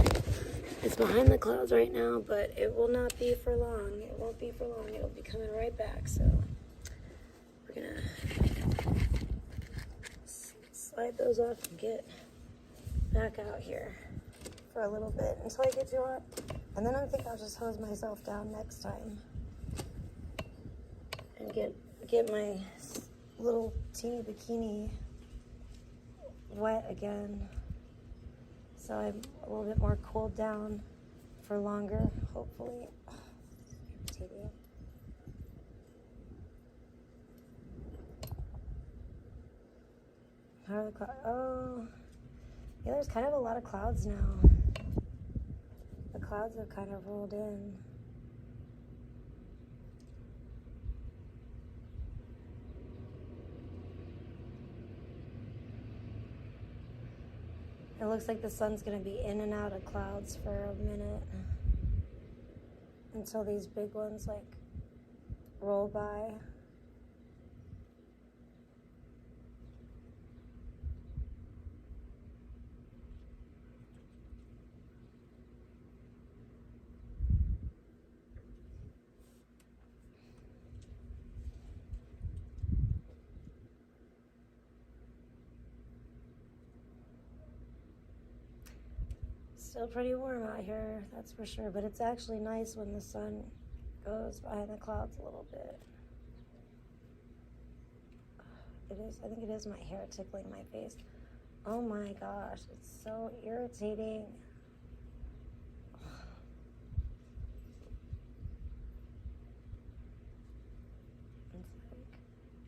is behind the clouds right now, but it will not be for long. It won't be for long. It'll be coming right back. So we're going to slide those off and get back out here for a little bit until I get to up. And then I think I'll just hose myself down next time and get my little teeny bikini wet again, so I'm a little bit more cooled down for longer, hopefully. How are the clouds? Oh, yeah, there's kind of a lot of clouds now. The clouds have kind of rolled in. It looks like the sun's going to be in and out of clouds for a minute until these big ones like roll by. Still pretty warm out here, that's for sure, but it's actually nice when the sun goes behind the clouds a little bit. It is, I think it is my hair tickling my face. Oh my gosh, it's so irritating. It's like,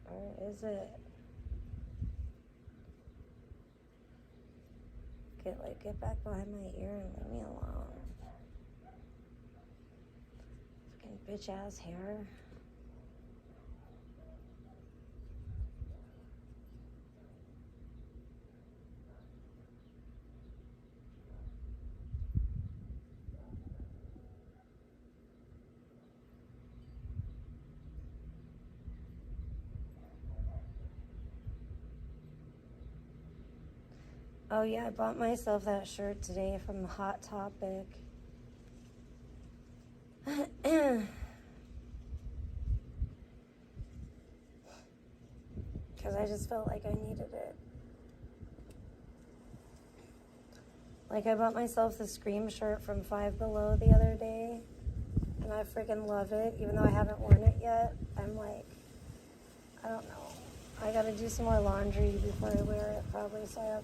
where is it? Get back behind my ear and leave me alone. Fucking bitch ass hair. Oh yeah, I bought myself that shirt today from Hot Topic. Because I just felt like I needed it. Like I bought myself the Scream shirt from Five Below the other day. And I freaking love it. Even though I haven't worn it yet. I'm like, I don't know. I gotta do some more laundry before I wear it probably. So I have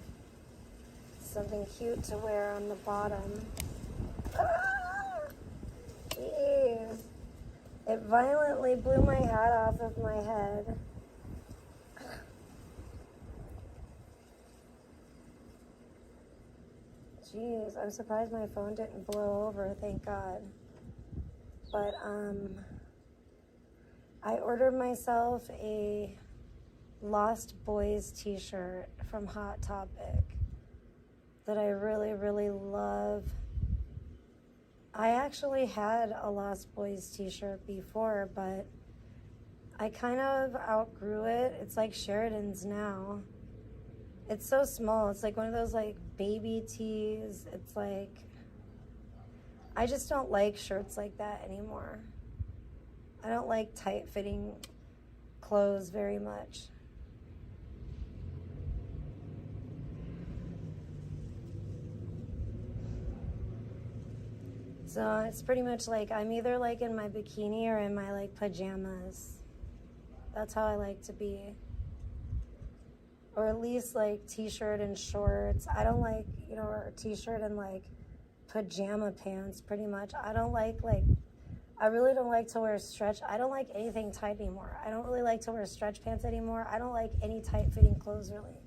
something cute to wear on the bottom. Ah! Jeez. It violently blew my hat off of my head. Jeez, I'm surprised my phone didn't blow over, thank God. But, I ordered myself a Lost Boys t-shirt from Hot Topic that I really, really love. I actually had a Lost Boys t-shirt before, but I kind of outgrew it. It's like Sheridan's now. It's so small. It's like one of those like baby tees. It's like, I just don't like shirts like that anymore. I don't like tight fitting clothes very much. So it's pretty much like I'm either like in my bikini or in my like pajamas. That's how I like to be. Or at least like t-shirt and shorts. I don't like, or t-shirt and like pajama pants pretty much. I really don't like to wear stretch. I don't like anything tight anymore. I don't really like to wear stretch pants anymore. I don't like any tight fitting clothes really.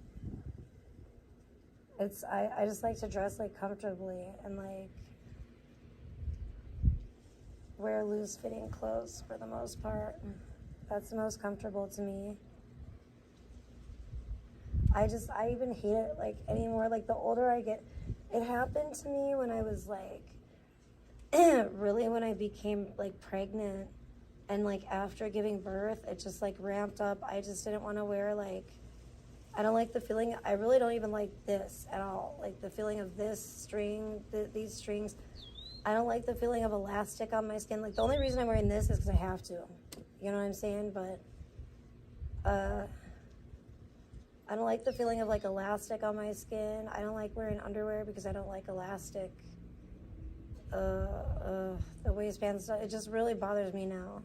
I just like to dress like comfortably and like wear loose fitting clothes for the most part. That's the most comfortable to me. I even hate it like anymore. Like the older I get, it happened to me when I was like, really when I became like pregnant and like after giving birth, it just like ramped up. I just didn't want to wear like, I don't like the feeling. I really don't even like this at all. Like the feeling of this string, these strings. I don't like the feeling of elastic on my skin. Like the only reason I'm wearing this is because I have to. You know what I'm saying? But, I don't like the feeling of like elastic on my skin. I don't like wearing underwear because I don't like elastic. The waistband stuff, it just really bothers me now.